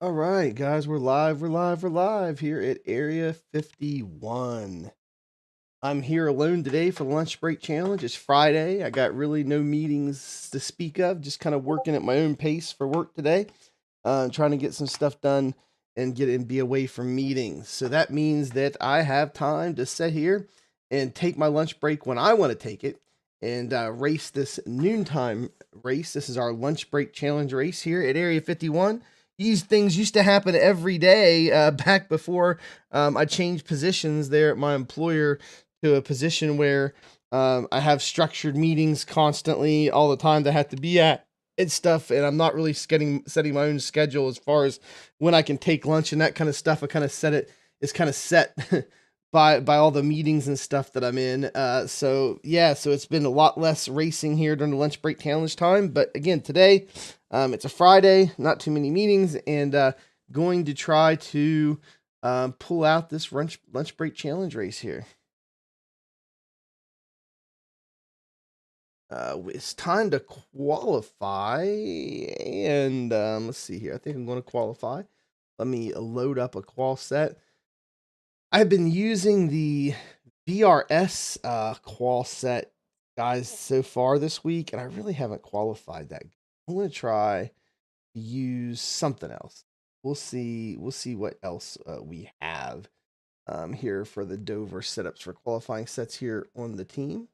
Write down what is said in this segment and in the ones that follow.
All right, guys, we're live here at Area 51. I'm here alone today for the lunch break challenge. It's Friday. I got really no meetings to speak of, just kind of working at my own pace for work today, trying to get some stuff done and be away from meetings. So that means that I have time to sit here and take my lunch break when I want to take it and race this noontime race. This is our lunch break challenge race here at Area 51. These things used to happen every day back before I changed positions there at my employer to a position where I have structured meetings constantly all the time that I have to be at and stuff, and I'm not really setting my own schedule as far as when I can take lunch and that kind of stuff. I kind of set it, it's kind of set by all the meetings and stuff that I'm in. So it's been a lot less racing here during the lunch break challenge time. But again, today, it's a Friday, not too many meetings, and going to try to pull out this lunch break challenge race here. It's time to qualify, and let's see here. I think I'm going to qualify. Let me load up a qual set. I've been using the VRS qual set, guys, so far this week, and I really haven't qualified that. I'm going to try to use something else. We'll see what else we have here for the Dover setups for qualifying sets here on the team.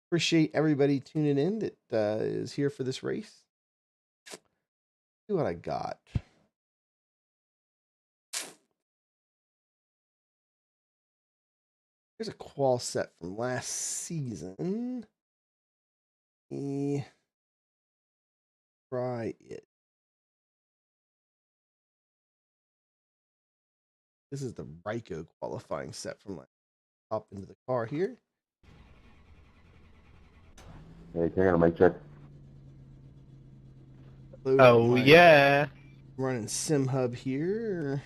Appreciate everybody tuning in that is here for this race. See what I got. Here's a qual set from last season. Try it. This is the Ryko qualifying set from last. Hop into the car here. Hey, can I get a mic check? Oh, yeah. Running Sim Hub here.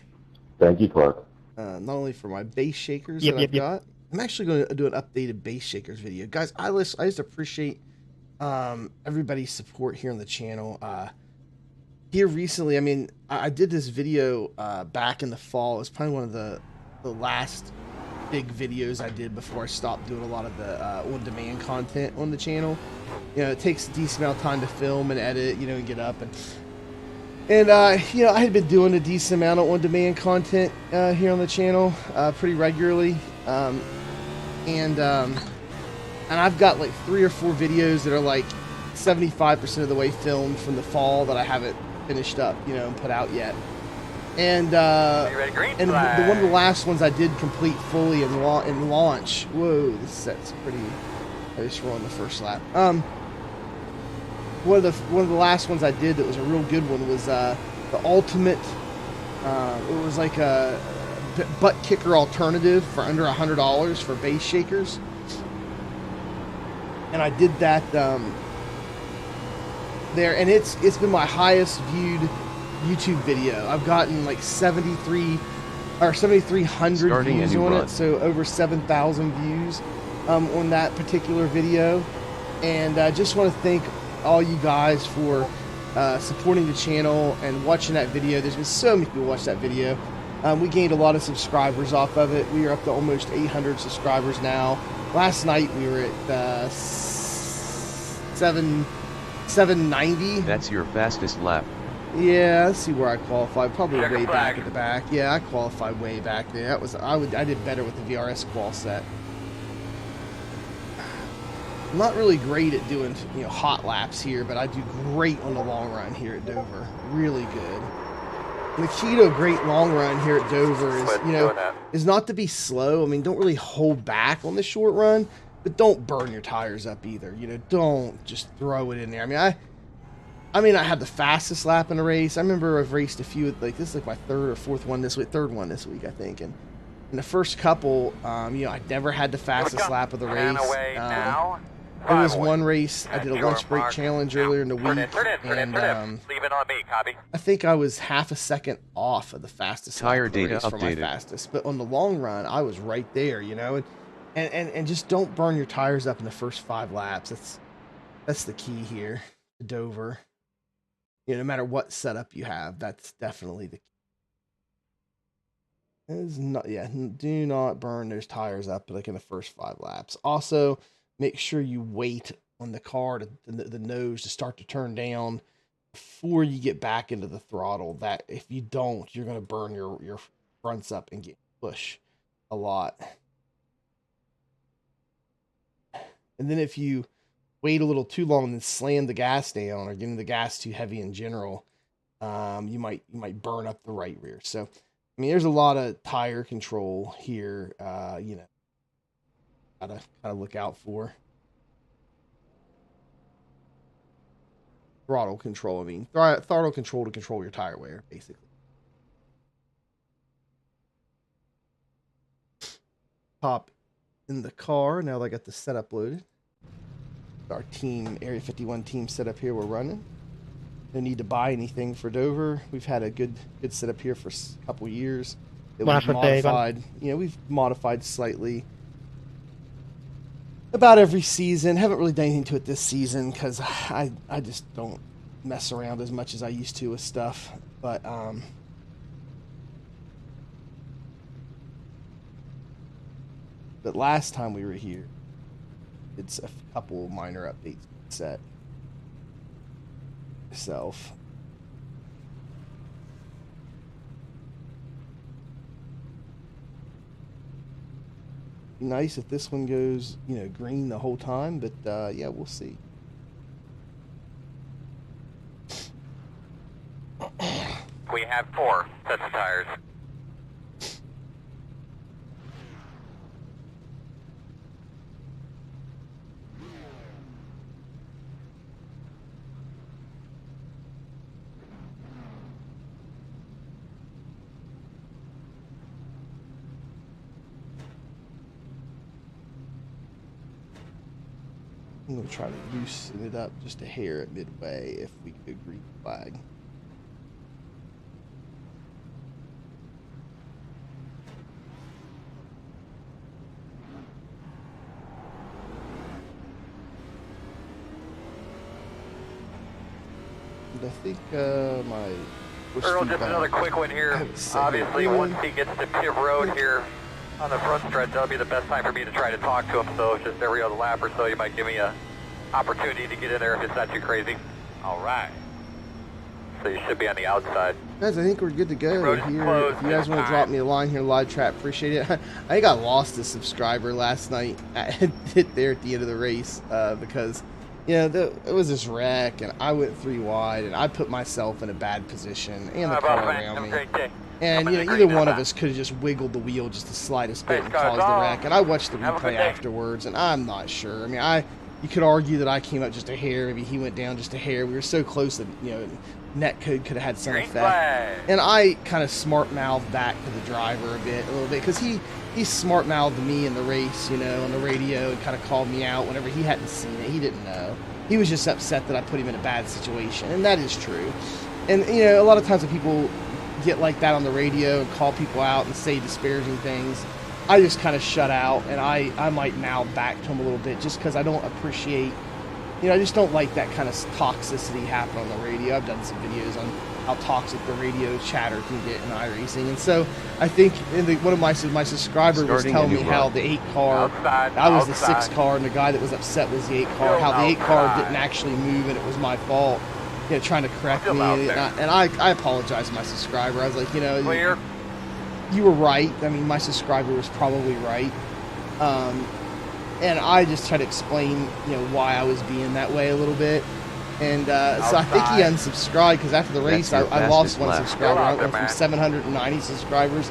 Thank you, Clark. Not only for my base shakers Yep, that yep, I've got. I'm actually going to do an updated base shakers video. Guys, I just appreciate everybody's support here on the channel. Here recently, I mean, I did this video back in the fall. It was probably one of the last big videos I did before I stopped doing a lot of the on-demand content on the channel. You know, it takes a decent amount of time to film and edit, you know, and get up. And you know, I had been doing a decent amount of on-demand content here on the channel pretty regularly. And I've got like 3 or 4 videos that are like 75% of the way filmed from the fall that I haven't finished up, you know, and put out yet. And one of the last ones I did complete fully in launch. Whoa, this set's pretty. I just run the first lap. One of the last ones I did that was a real good one was the ultimate. It was like a butt kicker alternative for under $100 for base shakers, and I did that there, and it's been my highest viewed YouTube video. I've gotten like 7,300 views on it, so over 7,000 views on that particular video. And I just want to thank all you guys for supporting the channel and watching that video. There's been so many people watch that video. We gained a lot of subscribers off of it. We are up to almost 800 subscribers now. Last night we were at 790. That's your fastest lap. Yeah, let's see where I qualified. Probably way back at the back. Yeah, I qualified way back there. That was I did better with the VRS qual set. I'm not really great at doing, you know, hot laps here, but I do great on the long run here at Dover. Really good. And the key to a great long run here at Dover is, you know, is not to be slow. I mean, don't really hold back on the short run, but don't burn your tires up either. You know, don't just throw it in there. I mean, I had the fastest lap in the race. I remember I've raced a few, like this is like my third one this week, I think. And in the first couple, you know, I never had the fastest lap of the race. There was one race, I did a lunch break challenge earlier in the week, and I think I was half a second off of the fastest Tire lap of the data race for my updated. fastest. But on the long run, I was right there, you know, and just don't burn your tires up in the first 5 laps. That's the key here to Dover. no matter what setup you have, that's definitely the key. Is not, yeah, do not burn those tires up like in the first 5 laps. Also, make sure you wait on the car to the nose to start to turn down before you get back into the throttle. That if you don't, you're going to burn your fronts up and get push a lot. And then if you wait a little too long and then slam the gas down or getting the gas too heavy in general, you might burn up the right rear. So, I mean, there's a lot of tire control here, gotta kind of look out for. Throttle control, I mean, throttle control to control your tire wear, basically. Hop in the car, now that I got the setup loaded. Our team, Area 51 team setup here we're running. No need to buy anything for Dover. We've had a good setup here for a couple years. That we've modified, we've modified slightly about every season. Haven't really done anything to it this season because I just don't mess around as much as I used to with stuff. But last time we were here, it's a couple minor updates set myself. Nice if this one goes, green the whole time, but yeah, we'll see. We have 4 sets of tires. I'm going to try to loosen it up just a hair at midway if we could green flag. And I think my... Earl, just another quick one here. Obviously, once he gets to pit road here on the front stretch, that'll be the best time for me to try to talk to him. So just every other lap or so, you might give me an opportunity to get in there if it's not too crazy. All right. So you should be on the outside. Guys, I think we're good to go here. If you guys want to drop me a line here live chat, appreciate it. I think I lost a subscriber last night there at the end of the race because, it was this wreck, and I went 3 wide, and I put myself in a bad position, and the car around me. And either one of us could have just wiggled the wheel just the slightest bit and caused the wreck. And I watched the replay afterwards, and I'm not sure. I mean, you could argue that I came up just a hair. Maybe he went down just a hair. We were so close that net code could have had some effect. And I kind of smart mouthed back to the driver a little bit, because he smart mouthed me in the race, on the radio, and kind of called me out whenever he hadn't seen it. He didn't know. He was just upset that I put him in a bad situation, and that is true. And a lot of times when people get like that on the radio and call people out and say disparaging things, I just kind of shut out, and I might mouth back to him a little bit just because I don't appreciate, I just don't like that kind of toxicity happen on the radio. I've done some videos on how toxic the radio chatter can get in iRacing, and so I think one of my subscribers was telling me how the 8 car, I was the 6 car, and the guy that was upset was the 8 car, how the 8 car didn't actually move and it was my fault. Trying to correct me, and I apologize to my subscriber. I was like, you were right. I mean, my subscriber was probably right, and I just tried to explain, why I was being that way a little bit, and so I think he unsubscribed because after the race, I lost one subscriber. I went from 790 subscribers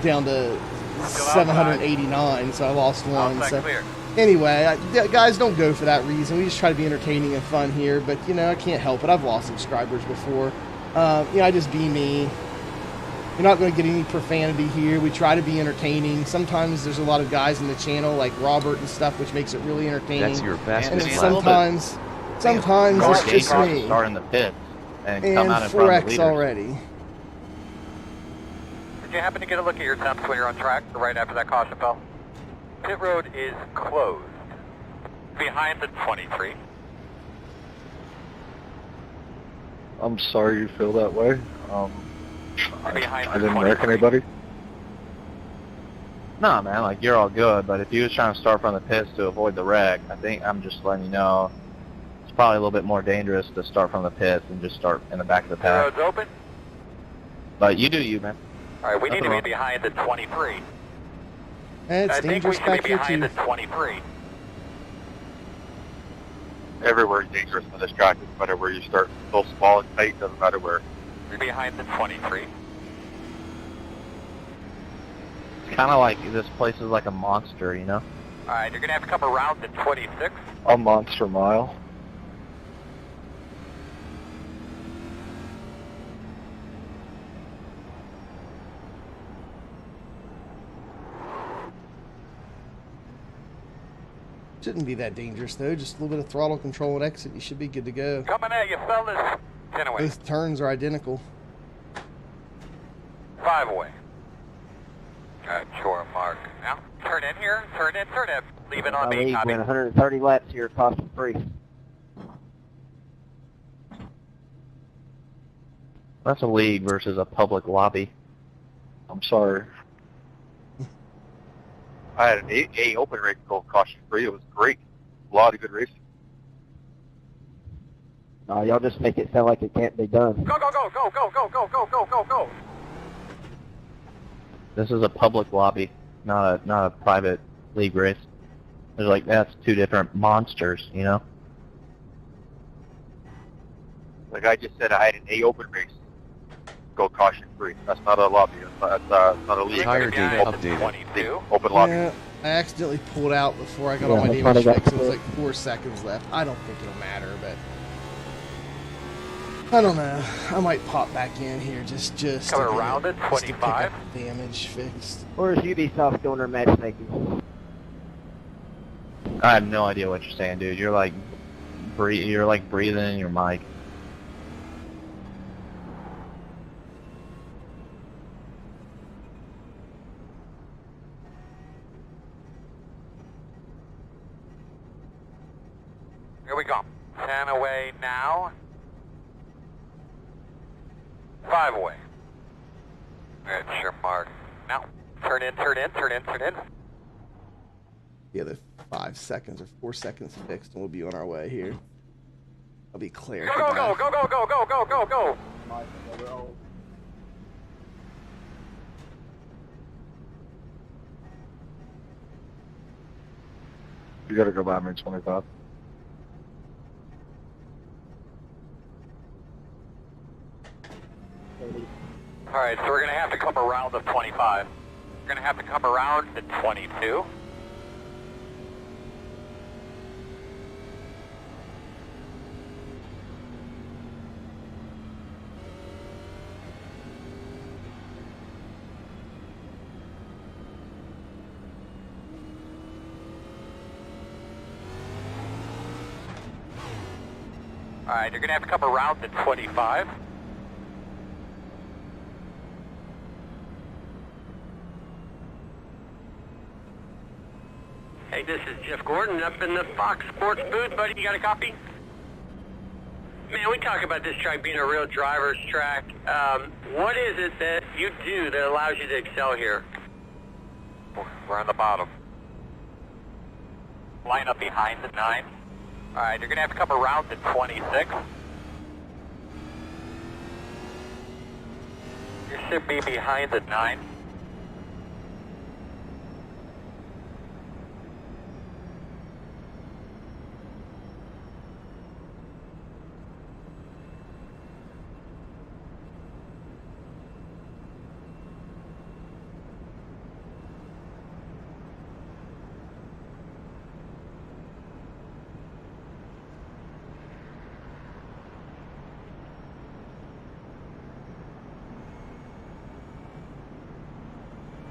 down to 789, so I lost one. So. Anyway, guys, don't go for that reason. We just try to be entertaining and fun here, but, I can't help it. I've lost subscribers before. I just be me. You're not going to get any profanity here. We try to be entertaining. Sometimes there's a lot of guys in the channel, like Robert and stuff, which makes it really entertaining. That's your fastest and sometimes it's just me. Start in the pit and come out in front of the 4X leaders. already. Did you happen to get a look at your temps when you're on track right after that caution fell? Pit road is closed. Behind the 23. I'm sorry you feel that way. Behind I the didn't wreck 23. anybody. Nah, man, like, you're all good, but if you was trying to start from the pits to avoid the wreck, I think I'm just letting you know it's probably a little bit more dangerous to start from the pits and just start in the back of the The pack. road's open. But you do you, man. All right, we need to Nothing be wrong. behind the 23. It's I think we dangerous should be back here behind too. the 23. Everywhere is dangerous on this track. Doesn't matter where you start. So small and tight, doesn't matter where. We're behind the 23. It's kind of like this place is like a monster, you know? All right, you're going to have to come around the 26. A monster mile. Shouldn't be that dangerous though. Just a little bit of throttle control and exit. You should be good to go. Coming at you, fellas. 10 away. Both turns are identical. 5 away. Shore mark. Now, turn in here. Turn in, turn in. Leave it on me, League copy. went 130 laps here, caution free. That's a league versus a public lobby. I'm sorry. I had an A open race go caution free. It was great. A lot of good racing. No, y'all just make it sound like it can't be done. Go, go, go, go, go, go, go, go, go, go, go. This is a public lobby, not a private league race. There's like, that's two different monsters, you know? Like I just said, I had an A open race go caution free. That's not a lobby. That's not a league. Tire It's data open, updated. open lobby. Yeah, I accidentally pulled out before I got Yeah, all my that's what damage I got fixed. It was too. like 4 seconds left. I don't think it'll matter, but I don't know. I might pop back in here just Coming to around it, just to pick 25. up damage fixed. Where's Ubisoft doing their matchmaking? I have no idea what you're saying, dude. You're like breathing in your mic. Here we go. 10 away now. 5 away. That's your mark. Now, turn in, turn in, turn in, turn in. The other 5 seconds or 4 seconds fixed, and we'll be on our way here. I'll be clear. Go, go, go, go, go, go, go, go, go, go. You gotta go by me 25. All right, so we're going to have to come around the 25. We're going to have to come around the 22. All right, you're going to have to come around the 25. Hey, this is Jeff Gordon up in the Fox Sports booth, buddy. You got a copy? Man, we talk about this track being a real driver's track. What is it that you do that allows you to excel here? We're on the bottom. Line up behind the 9. All right, you're going to have to come around the 26. You should be behind the 9.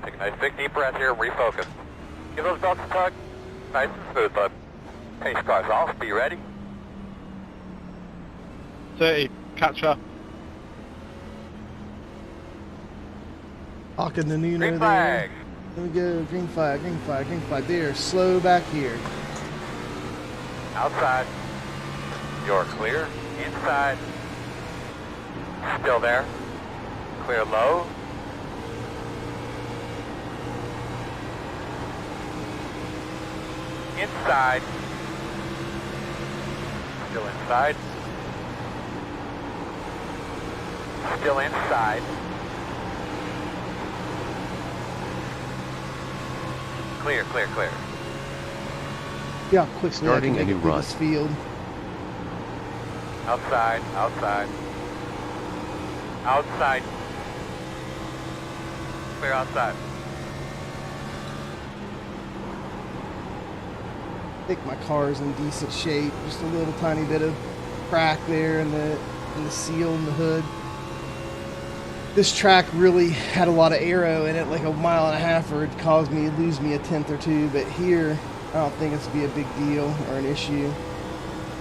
Take a nice big deep breath here and refocus. Give those belts a tug. Nice and smooth, bud. Pace car's off. Be ready. 30, catch up. Hawking the Nuno Green there. flag. There we go. Green flag, green flag, green flag. There. Slow back here. Outside. You're clear. Inside. Still there. Clear low. Inside. Still inside. Still inside. Clear, clear, clear. Yeah, quickly Starting I can a make new it through run. this field. Outside, outside. Outside. Clear outside. I think my car's in decent shape. Just a little tiny bit of crack there in the seal in the hood. This track really had a lot of aero in it, like a mile and a half, or it caused me to lose me a tenth or two. But here, I don't think it's be a big deal or an issue.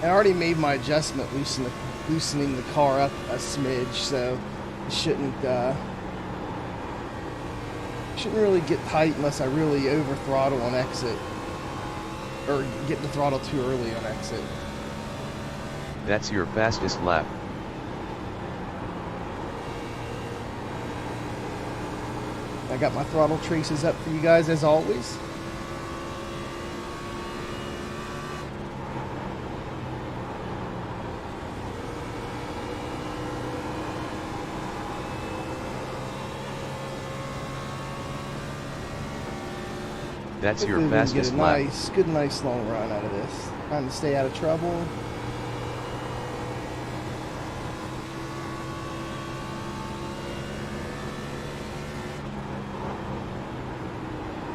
I already made my adjustment, loosening the car up a smidge, so it shouldn't really get tight unless I really over throttle on exit, or get the throttle too early on exit. That's your fastest lap. I got my throttle traces up for you guys as always. That's your Hopefully we can fastest get a lap. good nice long run out of this. Trying to stay out of trouble.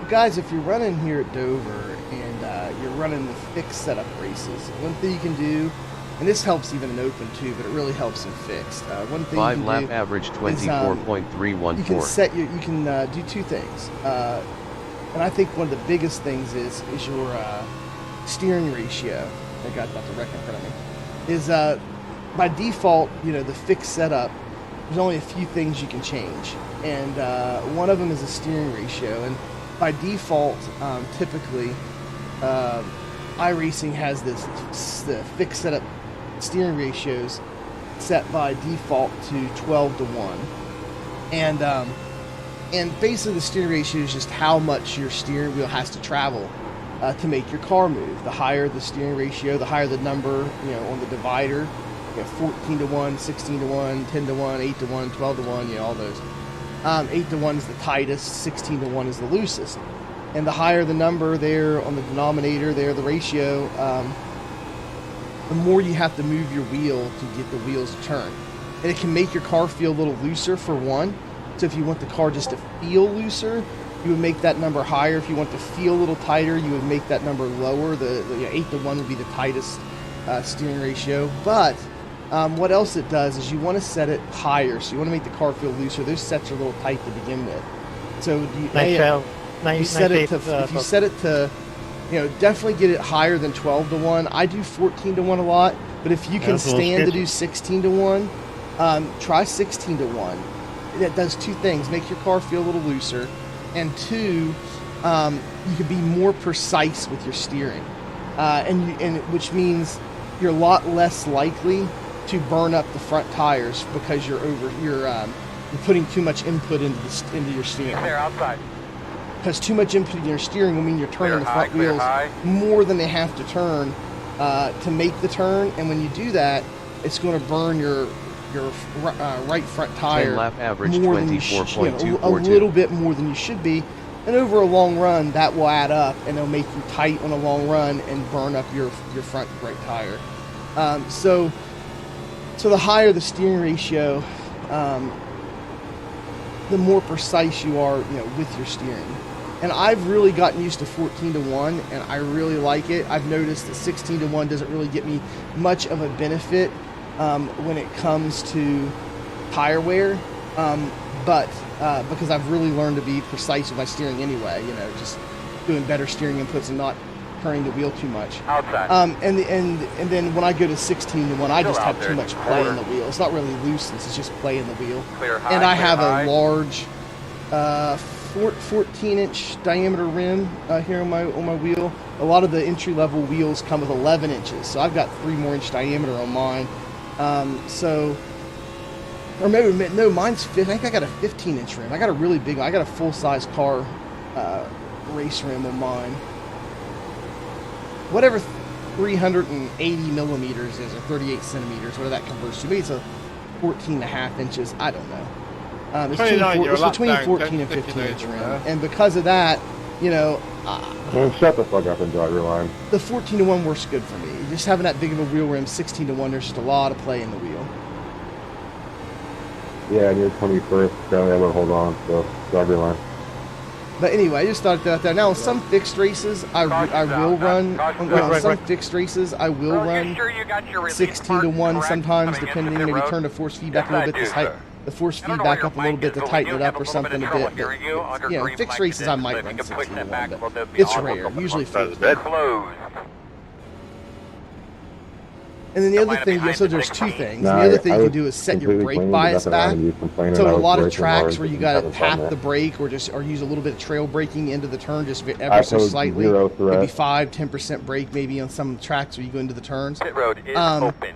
Guys, if you're running here at Dover and you're running the fixed setup races, one thing you can do, and this helps even in open too, but it really helps in fixed. One thing 5 you can lap do average is, 24.314. you can set your, you can do two things, and I think one of the biggest things is your steering ratio. I got the rec in front of me. Is by default, you know, the fixed setup. There's only a few things you can change, and one of them is the steering ratio. And by default, typically, iRacing has the fixed setup steering ratios set by default to 12 to 1, and basically the steering ratio is just how much your steering wheel has to travel to make your car move. The higher the steering ratio, the higher the number, you know, on the divider. You know, 14 to 1, 16 to 1, 10 to 1, 8 to 1, 12 to 1, you know, all those. 8 to 1 is the tightest, 16 to 1 is the loosest. And the higher the number there on the denominator there, the ratio, the more you have to move your wheel to get the wheels to turn. And it can make your car feel a little looser for one. So if you want the car just to feel looser, you would make that number higher. If you want to feel a little tighter, you would make that number lower. The 8 to 1 would be the tightest steering ratio. But what else it does is you want to set it higher. So you want to make the car feel looser. Those sets are a little tight to begin with. So if you set it to, you know, definitely get it higher than 12 to 1. I do 14 to 1 a lot, but if you can stand to do 16 to 1, try 16 to 1. That does two things: make your car feel a little looser, and two, you can be more precise with your steering, and which means you're a lot less likely to burn up the front tires because you're putting too much input into your steering. Clear outside. Because too much input in your steering will mean you're turning the front wheels more than they have to turn to make the turn, and when you do that, it's going to burn your right front tire 10 lap average more than you should, a little bit more than you should be, and over a long run that will add up, and it'll make you tight on a long run and burn up your front right tire. So the higher the steering ratio, the more precise you are, you know, with your steering. And I've really gotten used to 14 to 1, and I really like it. I've noticed that 16 to 1 doesn't really get me much of a benefit when it comes to tire wear, but because I've really learned to be precise with my steering anyway, you know, just doing better steering inputs and not turning the wheel too much. Outside. And then when I go to 16 to 1, I just have too much play in the wheel. It's not really looseness, it's just play in the wheel. Clear high, and I have high. a large 14-inch diameter rim here on my wheel. A lot of the entry-level wheels come with 11 inches, so I've got 3 more inch diameter on mine. So Or maybe, no, mine's 15. I think I got a 15-inch rim. I got a really big one. I got a full-size car race rim on mine. Whatever 380 millimeters is, or 38 centimeters, whatever that converts to. Maybe it's a 14.5 inches. I don't know. It's between 14 and 15-inch rim. And because of that, you know... shut the fuck up and drive your line. The 14-to-1 works good for me. Just having that big of a wheel rim, 16-to-1, there's just a lot of play in the wheel. Yeah, and you're 21st, barely able to hold on, so drive your line. But anyway, I just thought that there. Now, on some fixed races, I will run. On some fixed races, I will run 16-to-1 sometimes, depending. Maybe turn the force feedback a little bit to tighten the force feedback up a little bit to tighten it up or something a bit. But, you know, fixed races, I might run 16-to-1, but it's rare. Usually fixed. And then the other thing, so there's two things. The other thing you can do is set your brake bias back. So a lot of tracks where you got to tap the brake or use a little bit of trail braking into the turn, just ever so slightly, maybe 5-10% brake maybe on some tracks where you go into the turns. Pit road is open.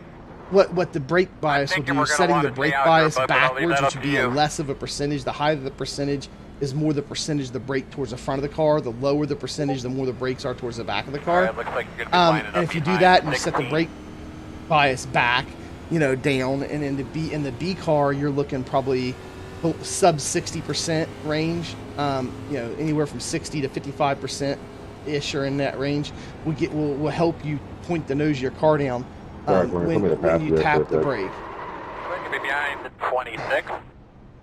What the brake bias will do is setting the brake bias backwards, which would be less of a percentage. The higher the percentage is more the percentage of the brake towards the front of the car. The lower the percentage, the more the brakes are towards the back of the car. And if you do that and you set the brake bias back, you know, down, and in the B car, you're looking probably sub 60% range. You know, anywhere from 60 to 55% ish, or in that range, will help you point the nose of your car down when you tap the brake. We're going to be behind the 26.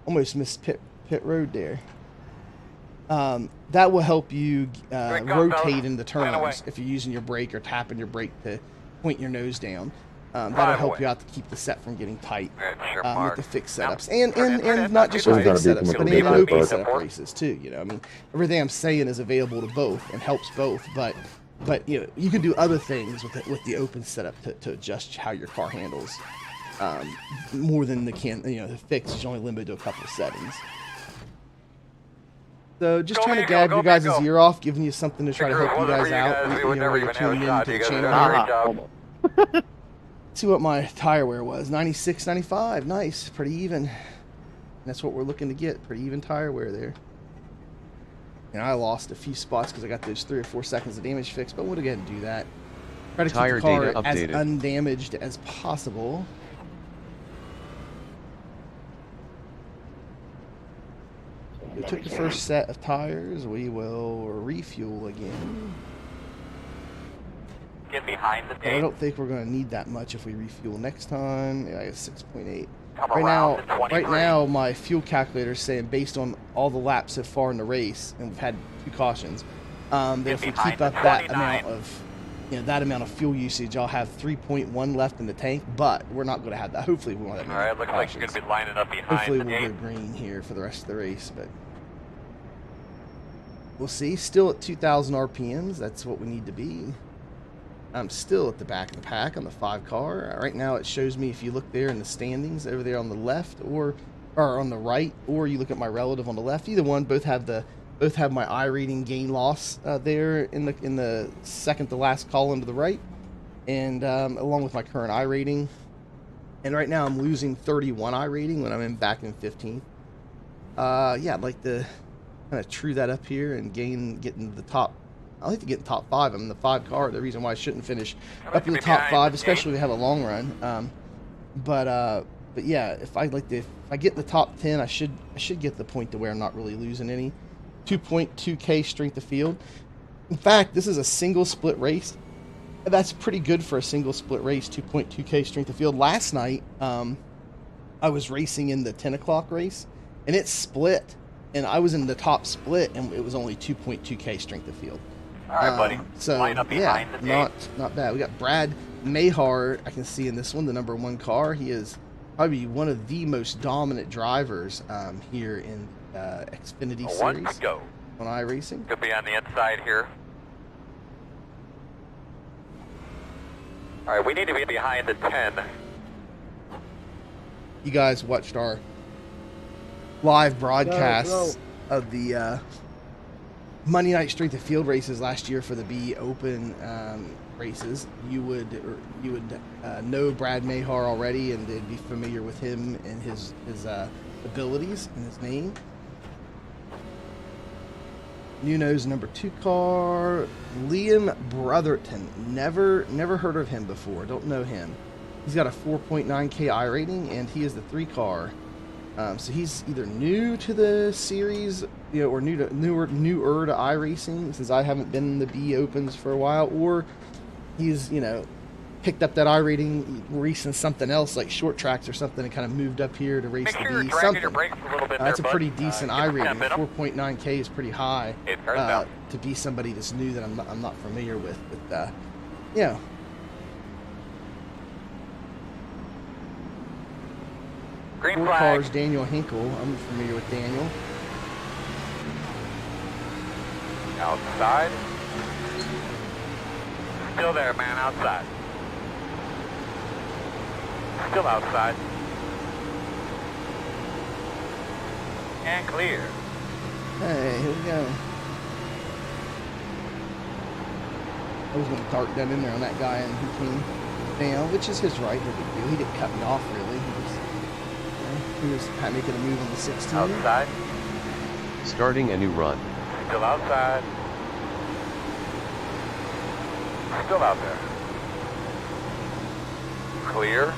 Almost missed pit road there. That will help you rotate in the turns if you're using your brake or tapping your brake to point your nose down. That'll help you out to keep the set from getting tight with the fixed setups, and not just with fixed setups, but in open setup races too. You know, I mean, everything I'm saying is available to both and helps both, but you know, you can do other things with the open setup to adjust how your car handles more than the fixed is only limited to a couple of settings. So just trying to gab you guys' ear off, giving you something to try to help you guys out. You know, you're tuning in to the channel. See what my tire wear was. 96, 95. Nice. Pretty even. That's what we're looking to get. Pretty even tire wear there. And I lost a few spots because I got those 3 or 4 seconds of damage fixed, but we'll go ahead and do that. Try to keep the car as undamaged as possible. We took the first set of tires. We will refuel again. Get behind the I don't think we're going to need that much if we refuel next time. Yeah, I got 6.8. Right now, my fuel calculator is saying, based on all the laps so far in the race, and we've had 2 cautions, that if we keep up that amount of fuel usage, I'll have 3.1 left in the tank. But we're not going to have that. Hopefully, we won't have that. All right, looks like you're going to be lining up behind. Hopefully, we'll go green here for the rest of the race, but we'll see. Still at 2,000 RPMs. That's what we need to be. I'm still at the back of the pack on the 5 car. Right now it shows me, if you look there in the standings over there on the left or on the right, or you look at my relative on the left, either one, both have my iRating gain loss there in the second to last column to the right, and along with my current iRating. And right now I'm losing 31 iRating when I'm back in 15th. Yeah, I'd like to kind of true that up here and get into the top. I like to get in the top 5. I'm in the 5 car. The reason why I shouldn't finish up in the top 5, especially if we have a long run. But yeah, if I get in the top 10, I should get the point to where I'm not really losing any. 2.2K strength of field. In fact, this is a single split race. That's pretty good for a single split race. 2.2K strength of field. Last night, I was racing in the 10 o'clock race, and it split, and I was in the top split, and it was only 2.2K strength of field. All right, buddy. So, line up behind the not bad. We got Brad Mayhar, I can see in this one, the number 1 car. He is probably one of the most dominant drivers here in Xfinity series on iRacing. Could be on the inside here. All right, we need to be behind the 10. You guys watched our live broadcast of the Monday night straight to field races last year for the B Open races, you would know Brad Mahar already, and they'd be familiar with him and his abilities and his name. Nuno's number 2 car, Liam Brotherton. Never heard of him before. Don't know him. He's got a 4.9K iRating, and he is the 3 car. So he's either new to the series, you know, or newer to iRacing, since I haven't been in the B Opens for a while, or he's, you know, picked up that iRating racing something else like short tracks or something and kind of moved up here to race Make the sure B. you're dragging your Something. brakes a little bit That's a there, pretty bud. decent Give it 10 iRating. minutes. 4.9K is pretty high to be somebody that's new that I'm not familiar with. But you know. Green 4 flag. cars, Daniel Hinkle. I'm familiar with Daniel. Outside. Still there, man, outside. Still outside. And clear. Hey, here we go. I was going to dart down in there on that guy, and he came down, which is his right. No big deal. He didn't cut me off, really. He was making a move on the 16. Outside. Starting a new run. Still outside. Still out there. Clear.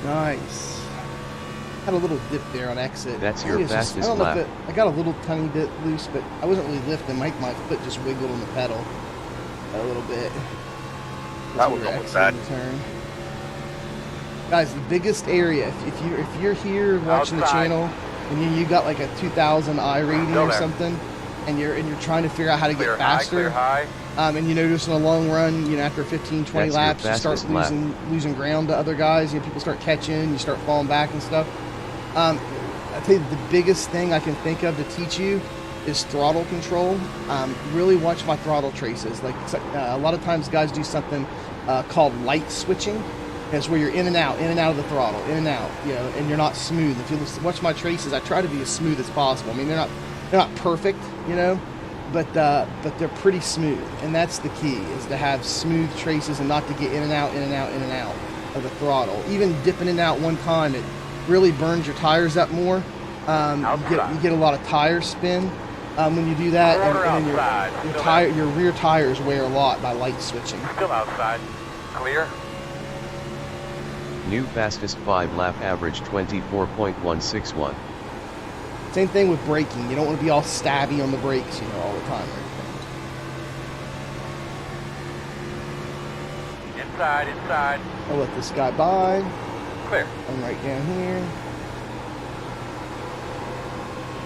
Nice. Had a little dip there on exit. That's I your think it's just- fastest I don't know lap. if I got a little tiny bit loose, but I wasn't really lifting. My foot just wiggled on the pedal a little bit. That As we was were almost exiting the turn. Guys, the biggest area, if you're here watching the Outside. channel and you got like a 2000 iRating Still or there. something, and you're trying to figure out how to Clear get high, faster, clear high. and you notice in a long run, you know, after 15, 20 That's your laps, you start fastest lap. losing ground to other guys. You know, people start catching, you start falling back and stuff. I tell you, the biggest thing I can think of to teach you is throttle control. Really watch my throttle traces. Like a lot of times, guys do something called light switching. That's where you're in and out of the throttle, in and out, you know, and you're not smooth. If you watch my traces, I try to be as smooth as possible. I mean, they're not perfect, you know, but they're pretty smooth, and that's the key, is to have smooth traces and not to get in and out of the throttle. Even dipping in and out one time, it really burns your tires up more. You get a lot of tire spin when you do that, and then your rear tires wear a lot by light switching. Still outside. Clear. New fastest 5-lap average 24.161. Same thing with braking. You don't want to be all stabby on the brakes, you know, all the time. Inside. I'll let this guy by. Clear. I'm right down here.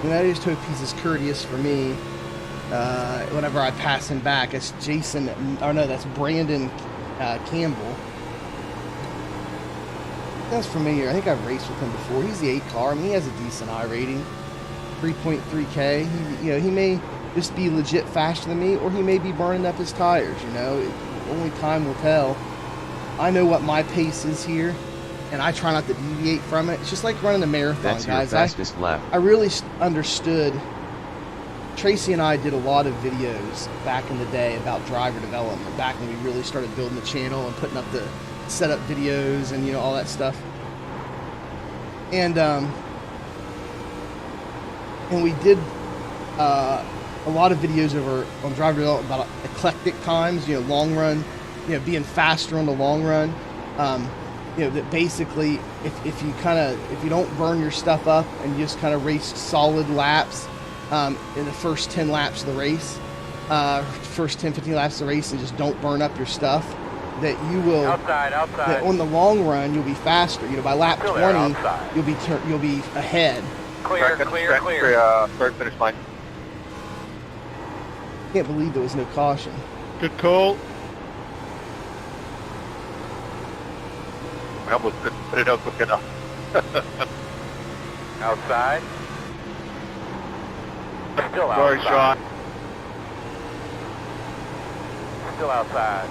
And that is to he's as courteous for me. Whenever I pass him back, it's that's Brandon Campbell. That's familiar. I think I've raced with him before. He's the 8 car. I mean, he has a decent iRating, 3.3K. He may just be legit faster than me, or he may be burning up his tires. You know, only time will tell. I know what my pace is here, and I try not to deviate from it. It's just like running a marathon, That's your guys. fastest lap. I really understood. Tracy and I did a lot of videos back in the day about driver development, back when we really started building the channel and putting up the setup videos and, you know, all that stuff. And we did a lot of videos on driver development about eclectic times, you know, long run, you know, being faster on the long run. You know, that basically if you don't burn your stuff up and you just kind of race solid laps in the first 10 laps of the race, first 10, 15 laps of the race, and just don't burn up your stuff, that you will Outside. that on the long run you'll be faster. You know, by lap Still there, 20 outside. you'll be ahead. Clear. Start finish line. Can't believe there was no caution. Good call. I almost couldn't put it out quick enough. Outside. Still outside. Sorry, Sean. Still outside.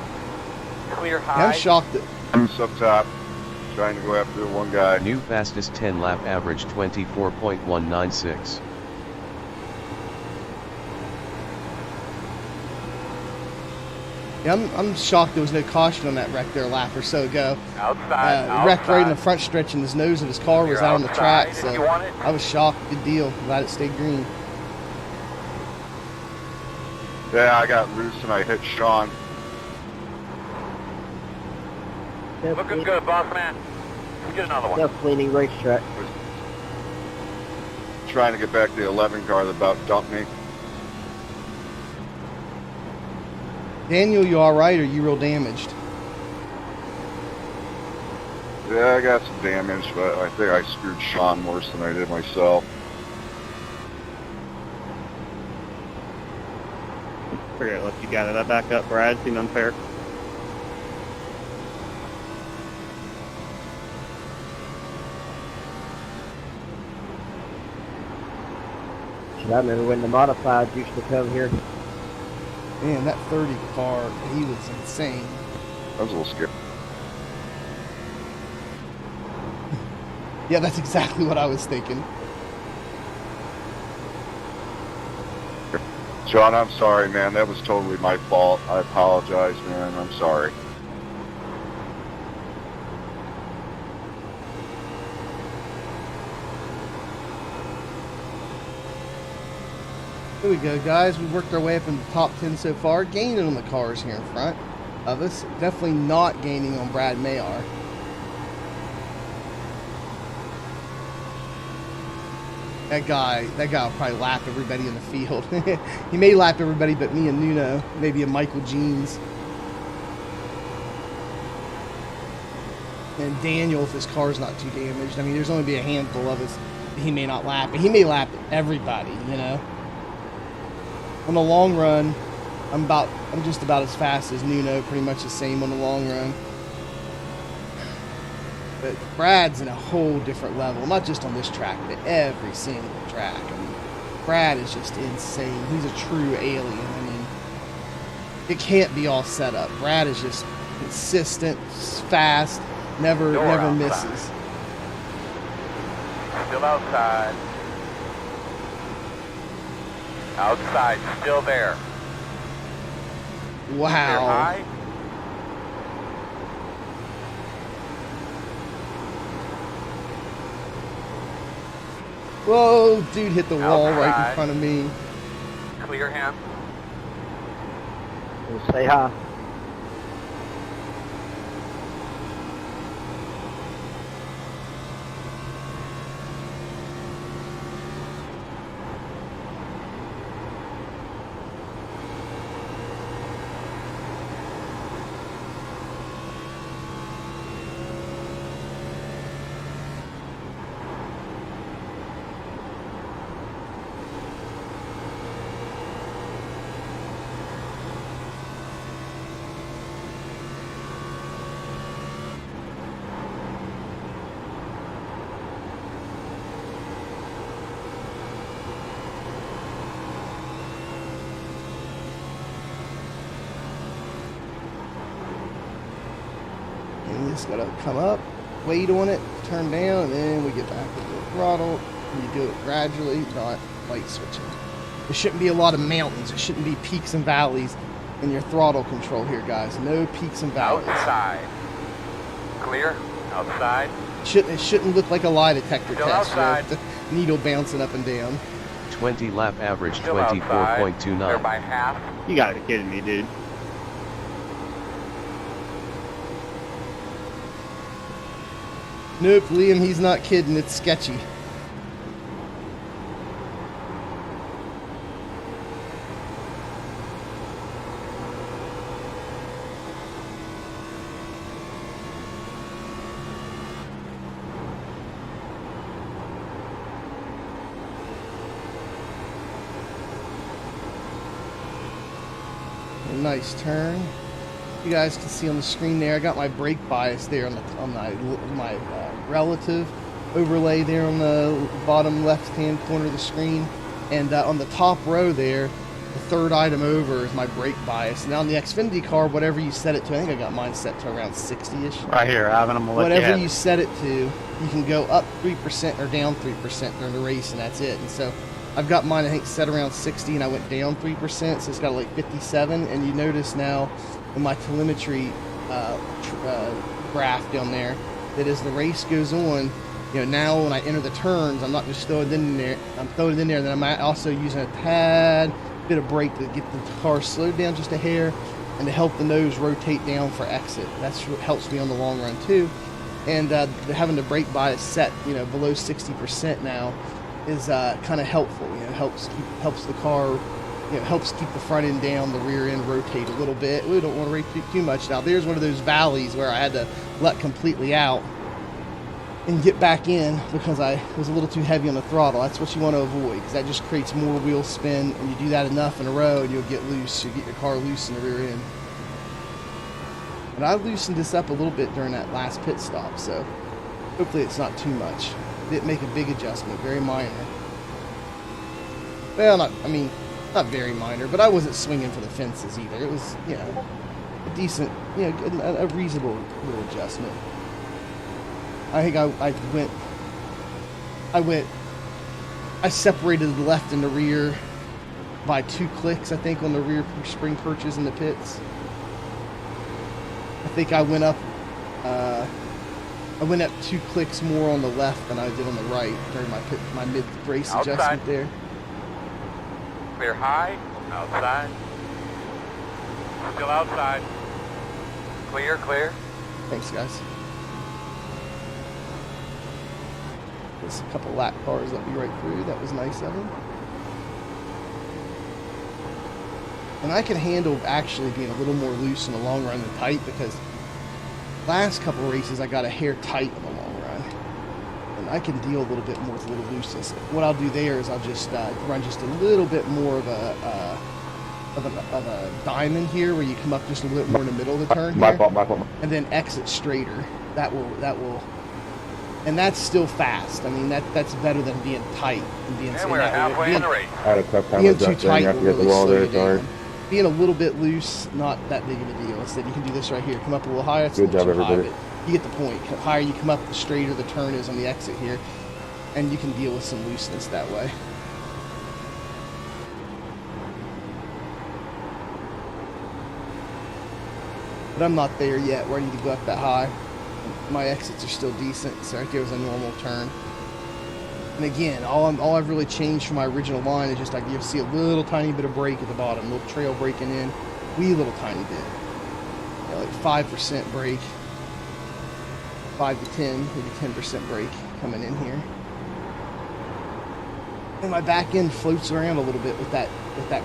Clear Yeah, high. I'm shocked that I'm up top, trying to go after one guy. New fastest 10 lap average 24.196. yeah, I'm shocked there was no caution on that wreck there a lap or so ago. Outside. Wrecked right in the front stretch, and his nose of his car was You're out on the track. outside if So you want it. I was shocked. Good deal. Glad it stayed green. Yeah, I got loose and I hit Sean. Looking good, boss man. Let's get another one. Self-cleaning racetrack. Trying to get back to the 11 car that about dumped me. Daniel, you all right? Or are you real damaged? Yeah, I got some damage, but I think I screwed Sean worse than I did myself. Forget it, let you got it. I back up, Brad. Seemed unfair. Shit, I remember when the modifieds used to come here. Man, that 30 car, he was insane. I was a little scared. Yeah, that's exactly what I was thinking. Sean, I'm sorry, man. That was totally my fault. I apologize, man. I'm sorry. Here we go, guys. We worked our way up in the top 10 so far, gaining on the cars here in front of us. Definitely not gaining on Brad Mayar. That guy will probably lap everybody in the field. He may lap everybody but me and Nuno, maybe a Michael Jeans. And Daniel, if his car's not too damaged. I mean, there's only be a handful of us that he may not lap. And he may lap everybody, you know. On the long run, I'm just about as fast as Nuno, pretty much the same on the long run. But Brad's in a whole different level, not just on this track, but every single track. I mean, Brad is just insane. He's a true alien. I mean, it can't be all set up. Brad is just consistent, fast, never misses. Still outside. Outside, still there. Clear Wow. high. Whoa, dude hit the wall right in Outside. front of me. Clear him. We'll say hi. And you just gotta come up, wait on it, turn down, and then we get back to the throttle. And you do it gradually, not light switching. There shouldn't be a lot of mountains. There shouldn't be peaks and valleys in your throttle control here, guys. No peaks and valleys. Outside. Clear. Outside. It shouldn't look like a lie detector Still test. outside. With the needle bouncing up and down. 20 lap average Still outside. They're 24.29. by half. You gotta be kidding me, dude. Nope, Liam, he's not kidding. It's sketchy. A nice turn. You guys can see on the screen there, I got my brake bias there on my relative overlay there on the bottom left-hand corner of the screen, and on the top row there, the third item over is my brake bias. Now on the Xfinity car, whatever you set it to, I think I got mine set to around 60-ish. Right here, Ivan, I'm gonna let Whatever you you set it to, you can go up 3% or down 3% during the race, and that's it. And so I've got mine, I think, set around 60, and I went down 3%, so it's got like 57. And you notice now in my telemetry graph down there that as the race goes on, you know, now when I enter the turns, I'm not just throwing it in there. I'm throwing it in there, and then I'm also using a tad bit of brake to get the car slowed down just a hair, and to help the nose rotate down for exit. That's what helps me on the long run too. And having the brake bias set, you know, below 60% now is kind of helpful. You know, helps the car, you know, helps keep the front end down, the rear end rotate a little bit. We don't want to rotate too much. Now there's one of those valleys where I had to let completely out and get back in because I was a little too heavy on the throttle. That's what you want to avoid, because that just creates more wheel spin, and you do that enough in a row and you'll get loose. You get your car loose in the rear end. And I loosened this up a little bit during that last pit stop, so hopefully it's not too much. Didn't make a big adjustment, very minor. Well, not very minor, but I wasn't swinging for the fences either. It was, you know, a decent, you know, a reasonable little adjustment. I think I separated the left and the rear by 2 clicks, I think, on the rear spring perches in the pits. I think I went up 2 clicks more on the left than I did on the right during my mid-race adjustment there. Clear high, outside. Still outside. Clear, clear. Thanks, guys. There's a couple lap cars let me right through. That was nice of them. And I can handle actually being a little more loose in the long run than tight, because last couple races I got a hair tight in the long run, and I can deal a little bit more with a little looseness. What I'll do there is I'll just run just a little bit more of a diamond here, where you come up just a little bit more in the middle of the turn here, and then exit straighter. That will. And that's still fast. I mean, that's better than being tight and being. And we're halfway in the race. I had a tough time being too tight you have to get the wall there, sorry. Being a little bit loose, not that big of a deal. Instead, you can do this right here. Come up a little higher. It's Good a little job, too everybody. high, but you get the point. The higher you come up, the straighter the turn is on the exit here, and you can deal with some looseness that way. But I'm not there yet where I need to go up that high. My exits are still decent, so right there was a normal turn. And again, all I've really changed from my original line is just like you see a little tiny bit of brake at the bottom, a little trail braking in, wee little tiny bit. You know, like 5% brake, 5 to 10, maybe 10% brake coming in here. And my back end floats around a little bit with that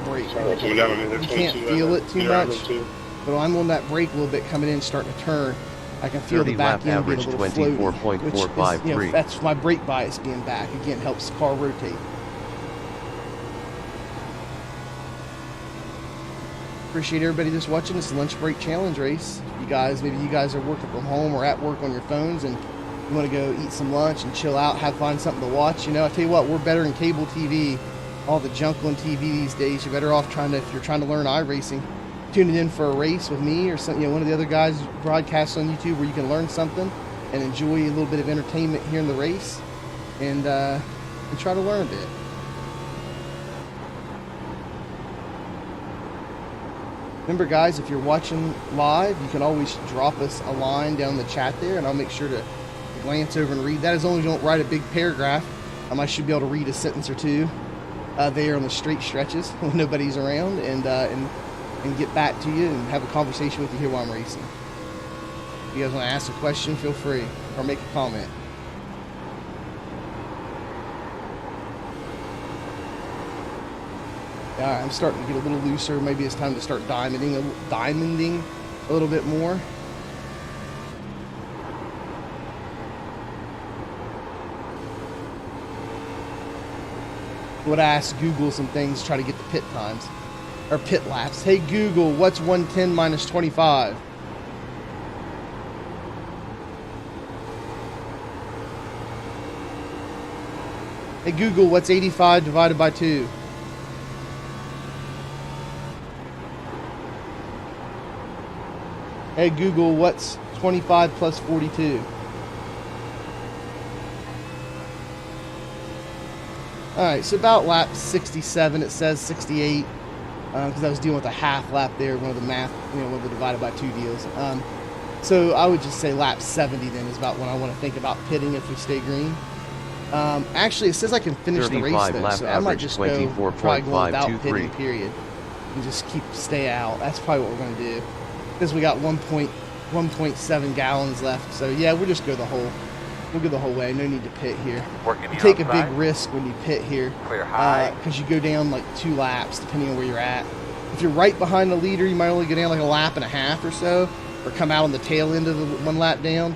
brake. You can't feel it too much, but when I'm on that brake a little bit coming in, starting to turn, I can feel the back end being a little floaty, which is, you know, that's my brake bias being back. Again, helps the car rotate. Appreciate everybody that's watching this lunch break challenge race. Maybe you guys are working from home or at work on your phones, and you want to go eat some lunch and chill out, find something to watch. You know, I tell you what, we're better than cable TV. All the junk on TV these days. You're better off if you're trying to learn iRacing, tuning in for a race with me or some, you know, one of the other guys broadcasts on YouTube where you can learn something and enjoy a little bit of entertainment here in the race, and try to learn a bit. Remember, guys, if you're watching live, you can always drop us a line down in the chat there, and I'll make sure to glance over and read that. As long as you don't write a big paragraph, I should be able to read a sentence or two there on the straight stretches when nobody's around, and get back to you and have a conversation with you here while I'm racing. If you guys want to ask a question, feel free, or make a comment. Alright, I'm starting to get a little looser. Maybe it's time to start diamonding a little bit more. Would ask Google some things, try to get the pit times. Or pit laps. Hey Google, what's 110 minus 25? Hey Google, what's 85 divided by 2? Hey Google, what's 25 plus 42? Alright, so about lap 67, it says 68, because I was dealing with a half lap there, one of the math, one of the divided by 2 deals. So I would just say lap 70 then is about when I want to think about pitting if we stay green. Actually, it says I can finish the race though, so I might just go try going without pitting, period, and just stay out. That's probably what we're going to do, because we got 1.7 gallons left. So yeah, we'll just go the whole way. No need to pit here. You take a big risk when you pit here, because you go down like 2 laps depending on where you're at. If you're right behind the leader, you might only go down like a lap and a half or so, or come out on the tail end of the 1 lap down.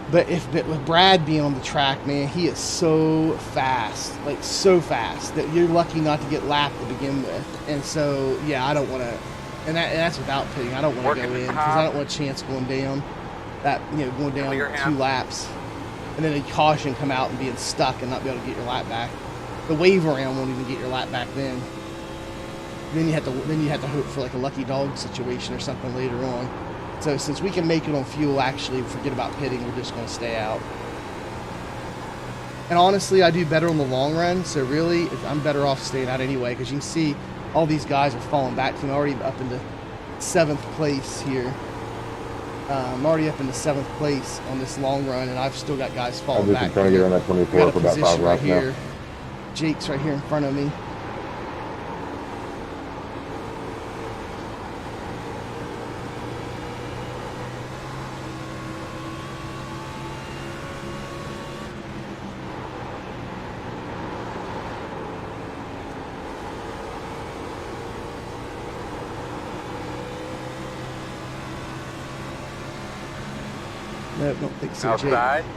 But with Brad being on the track, man, he is so fast, like so fast, that you're lucky not to get lapped to begin with. And so, yeah, I don't want to, and that's without pitting. I don't want to go in, because I don't want a chance going down going down 2 laps, and then a caution come out and being stuck and not be able to get your lap back. The wave around won't even get your lap back then. Then you have to hope for like a lucky dog situation or something later on. So since we can make it on fuel, actually, forget about pitting. We're just going to stay out. And honestly, I do better on the long run. So really, I'm better off staying out anyway, because you can see all these guys are falling back to me. I'm already up into 7th place here. I'm already up into 7th place on this long run, and I've still got guys falling back. I'm trying to get on that 24 for about 5 laps now. Jake's right here in front of me. No, don't think so, outside. Jake.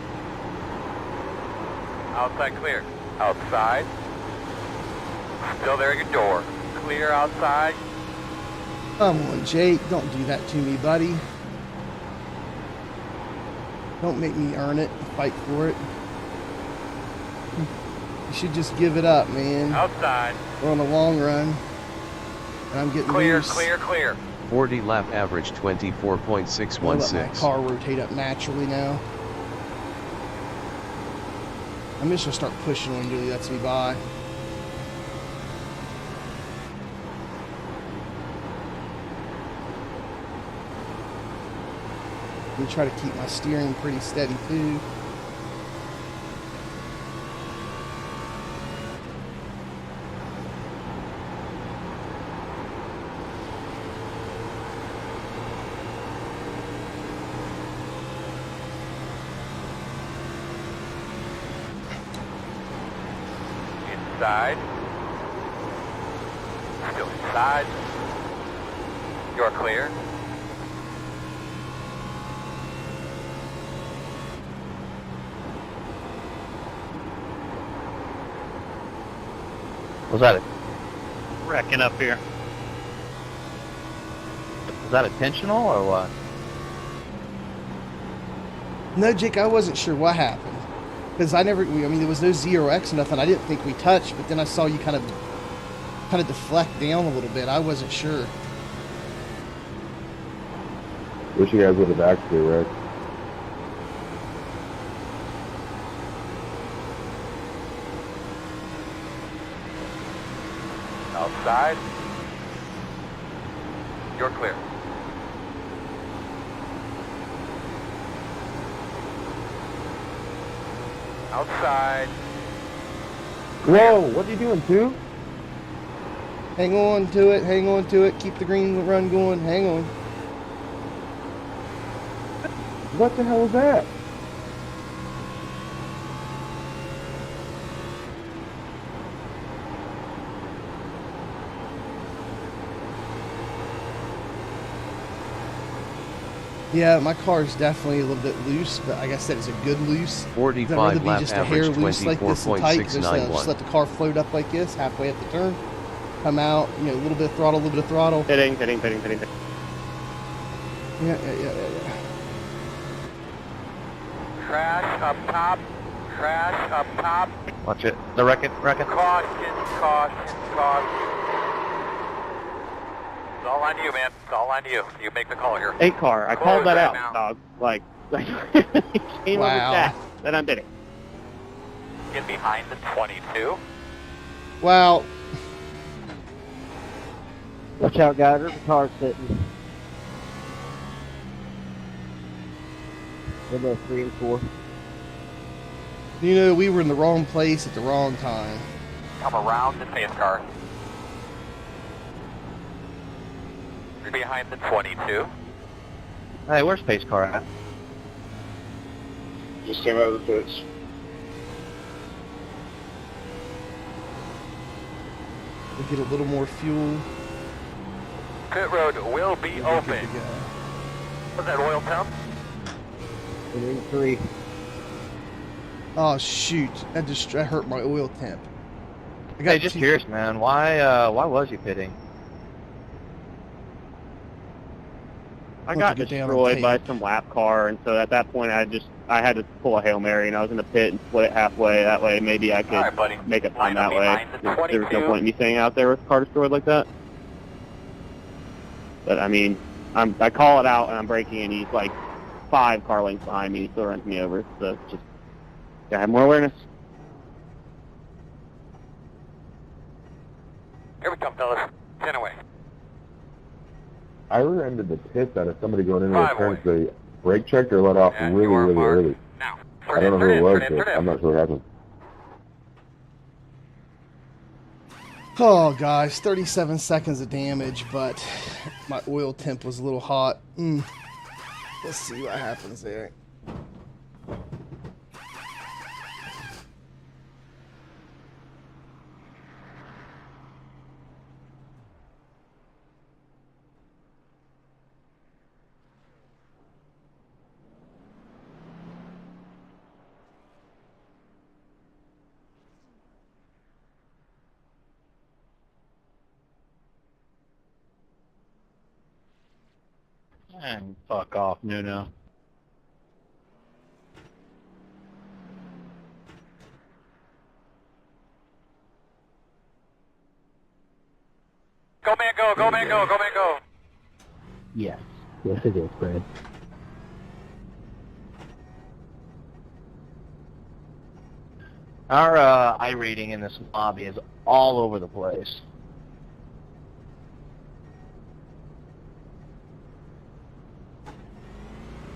Outside clear. Outside. Still there at your door. Clear outside. Come on, Jake. Don't do that to me, buddy. Don't make me earn it. Fight for it. You should just give it up, man. Outside. We're on the long run. And I'm getting loose. Clear. 40 lap average 24.616. Let my car rotate up naturally now. I'm just gonna start pushing when he lets me by. I'm gonna try to keep my steering pretty steady too. Inside. Still inside. You're clear. Was that Wrecking up here. was that intentional or what? No, Jake, I wasn't sure what happened. Because there was no 0x or nothing. I didn't think we touched, but then I saw you kind of deflect down a little bit. I wasn't sure. Wish you guys would have actually wrecked. Outside. You're clear. Outside. Whoa, what are you doing, too? Hang on to it. Keep the green run going. Hang on. What the hell is that? Yeah, my car is definitely a little bit loose, but like I said, it's a good loose. 45 lap just a hair average loose like this and tight. Just let 24.691. the car float up like this, halfway up the turn. Come out, a little bit of throttle, Hitting. Yeah. Crash up top. Watch it. The wreck it. Caution. It's all on you, man. It's all on you. You make the call here. 8 car. I called that out, now. dog. Like came over that. Then I did it. Get behind the 22. Wow. Watch out, guys. There's a car sitting. Number 3 and 4. You know, we were in the wrong place at the wrong time. Come around the pace car. You're behind the 22. Hey, where's pace car at? Just came out of the pits. We'll get a little more fuel. Pit road will be We'll be open. good to go. What's that oil temp? 3 and 3. Oh shoot! That hurt my oil temp. I Hey, just curious, man. Why was you pitting? I got destroyed by some lap car, and so at that point I had to pull a Hail Mary, and I was in the pit and split it halfway. That way maybe I could make a time that way. There was no point in me staying out there with the car destroyed like that. But I mean, I call it out and I'm braking, and he's like 5 car lengths behind me. He still runs me over. So just gotta have more awareness. Here we come, fellas. 10 away. I rear-ended the pits out of somebody going into the 5 turns. They brake checked or let off And really, you are really marked. early. Now, I don't know who it was, turn but in. I'm not sure what happened. Oh guys, 37 seconds of damage, but my oil temp was a little hot. Let's see what happens there. And fuck off, Nuno. Go, man, go. Go, man, go. Go, man, go. Yes. Yes, it is, Brad. Our iRating in this lobby is all over the place.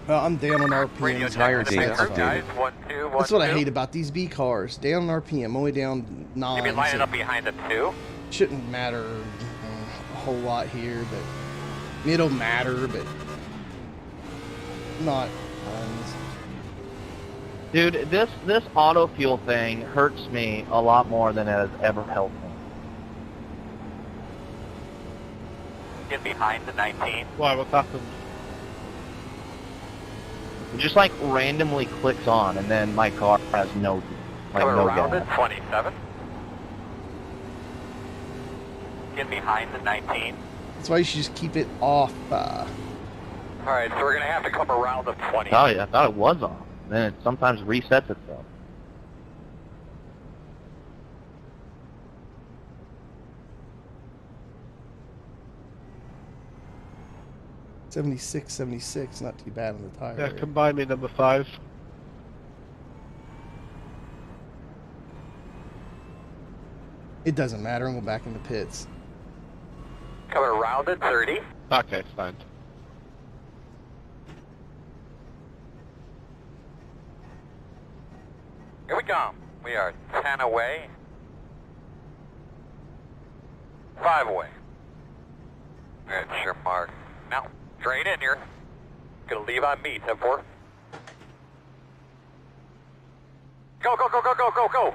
I'm down on Radio RPM. Tire data check. updated. Guys, 1, 2, 1, That's what I 2. hate about these B cars. Down on RPM, only down 9. You've been lining so up behind the 2. shouldn't matter a whole lot here, but it'll matter, but not tons. Dude, this auto fuel thing hurts me a lot more than it has ever helped me. Get behind the 19. Why? What's happened? It just like randomly clicks on, and then my car has no Coming around gas. it, 27. Get behind the 19. That's why you should just keep it off. Alright, so we're going to have to come around the 20. Oh yeah, I thought it was on. Then it sometimes resets itself. $76.76, not too bad on the tire. Yeah, there. combine me number 5. It doesn't matter. I'm going back in the pits. Coming around at 30. Okay, fine. Here we come. We are 10 away. 5 away. That's your mark. Now, straight in here. Gonna leave on me, 10-4. Go, go, go, go, go, go, go!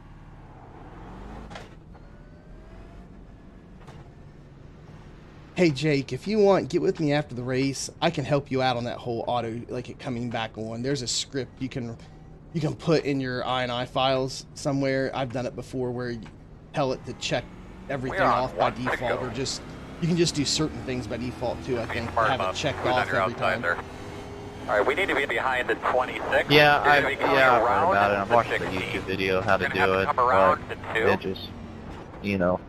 Hey Jake, if you want, get with me after the race. I can help you out on that whole auto, like it coming back on. There's a script you can put in your INI files somewhere. I've done it before where you tell it to check everything off by default, or just you can just do certain things by default too. I think have it checked off every time. All right, we need to be behind the 26. Yeah, You're I've gonna be coming heard around about it. I've the watched the 16. YouTube video how to You're gonna do have it, to come around but the 2. it just, you know.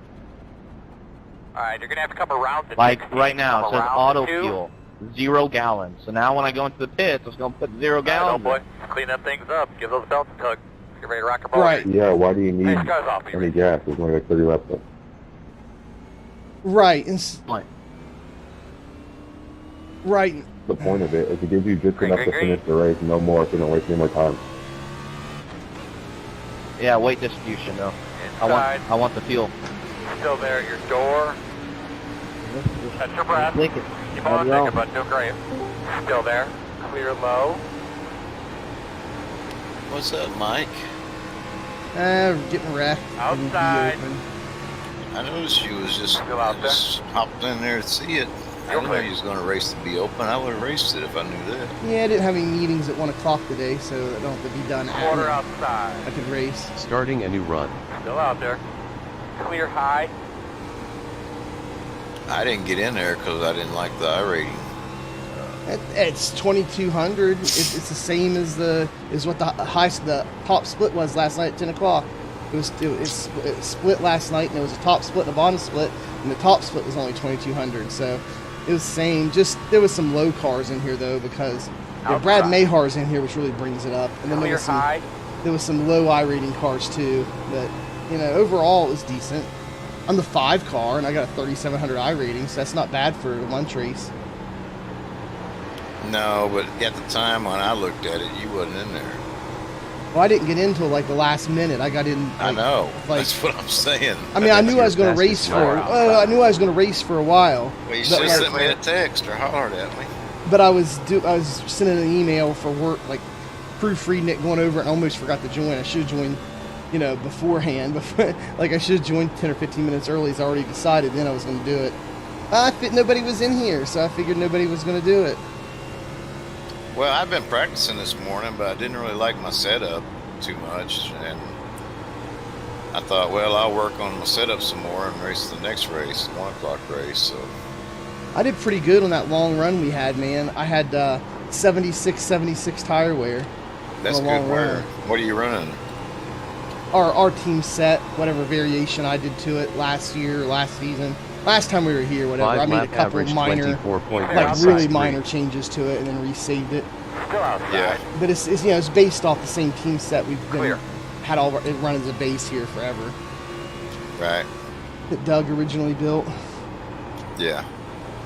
Alright, you're gonna have to come around the Like 16, right now, it says around auto the 2. fuel, 0 gallons. So now when I go into the pits, it's going to put 0 gallons. Boy, clean them things up. Give those belts a tug. Get ready to rock and roll. Right. Yeah, why do you need Hey, guys off, any gas? There's only like 30 laps left. Right. Right. The point of it is it gives you just Green, enough green, to finish the race, no more, so you don't waste any more time. Yeah, weight distribution though. Inside. I want the fuel. Still there at your door. Catch your breath. Lick it. Keep on thinking, bud. Doing great. Still there. Clear low. What's up, Mike? We're getting wrecked. Outside. I noticed you was just, Still out there? just hopped in there to see it. I didn't know you was going to race to be open. I would have raced it if I knew that. Yeah, I didn't have any meetings at 1 o'clock today, so I don't have to be done Quarter at outside. I could race. Starting a new run. Still out there. Clear high. I didn't get in there because I didn't like the iRating. It's 2200. It's the same as what the top split was last night at 10 o'clock. It split last night, and there was a top split and a bottom split, and the top split was only 2200. So it was the same. Just there was some low cars in here though, because Brad Mahar's in here, which really brings it up. And then there was some low iRating cars too. But overall it was decent. I'm the 5 car, and I got a 3700 iRating, so that's not bad for a lunch race. No, but at the time when I looked at it, you wasn't in there. Well, I didn't get in until like the last minute. I got in. I know. That's what I'm saying. I mean, I knew I was going to race for. I knew I was going to race for a while. Well, you should have sent me a text or hollered at me. But I was sending an email for work, like proofreading it, going over it, and I almost forgot to join. I should have joined, beforehand. Like I should have joined 10 or 15 minutes early. As I already decided, then I was going to do it. Nobody was in here, so I figured nobody was going to do it. Well, I've been practicing this morning, but I didn't really like my setup too much, and I thought, well, I'll work on my setup some more and race the next race, the 1 o'clock race. So I did pretty good on that long run we had, man. I had 76 tire wear. That's good wear. What are you running? Our team set, whatever variation I did to it last season. Last time we were here, whatever. I made a couple of minor, really minor changes to it, and then resaved it. Yeah. But it's based off the same team set we've had it run as a base here forever. Right. That Doug originally built. Yeah.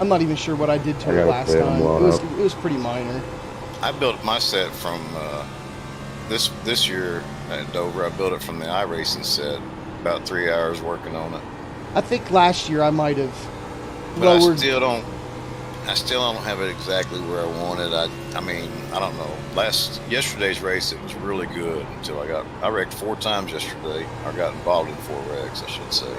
I'm not even sure what I did to it last time. It was pretty minor. I built my set from this year at Dover. I built it from the iRacing set. About 3 hours working on it. I think last year I might have lowered. I still don't have it exactly where I want it. I mean, I don't know. Yesterday's race, it was really good until I wrecked 4 times yesterday. I got involved in 4 wrecks, I should say.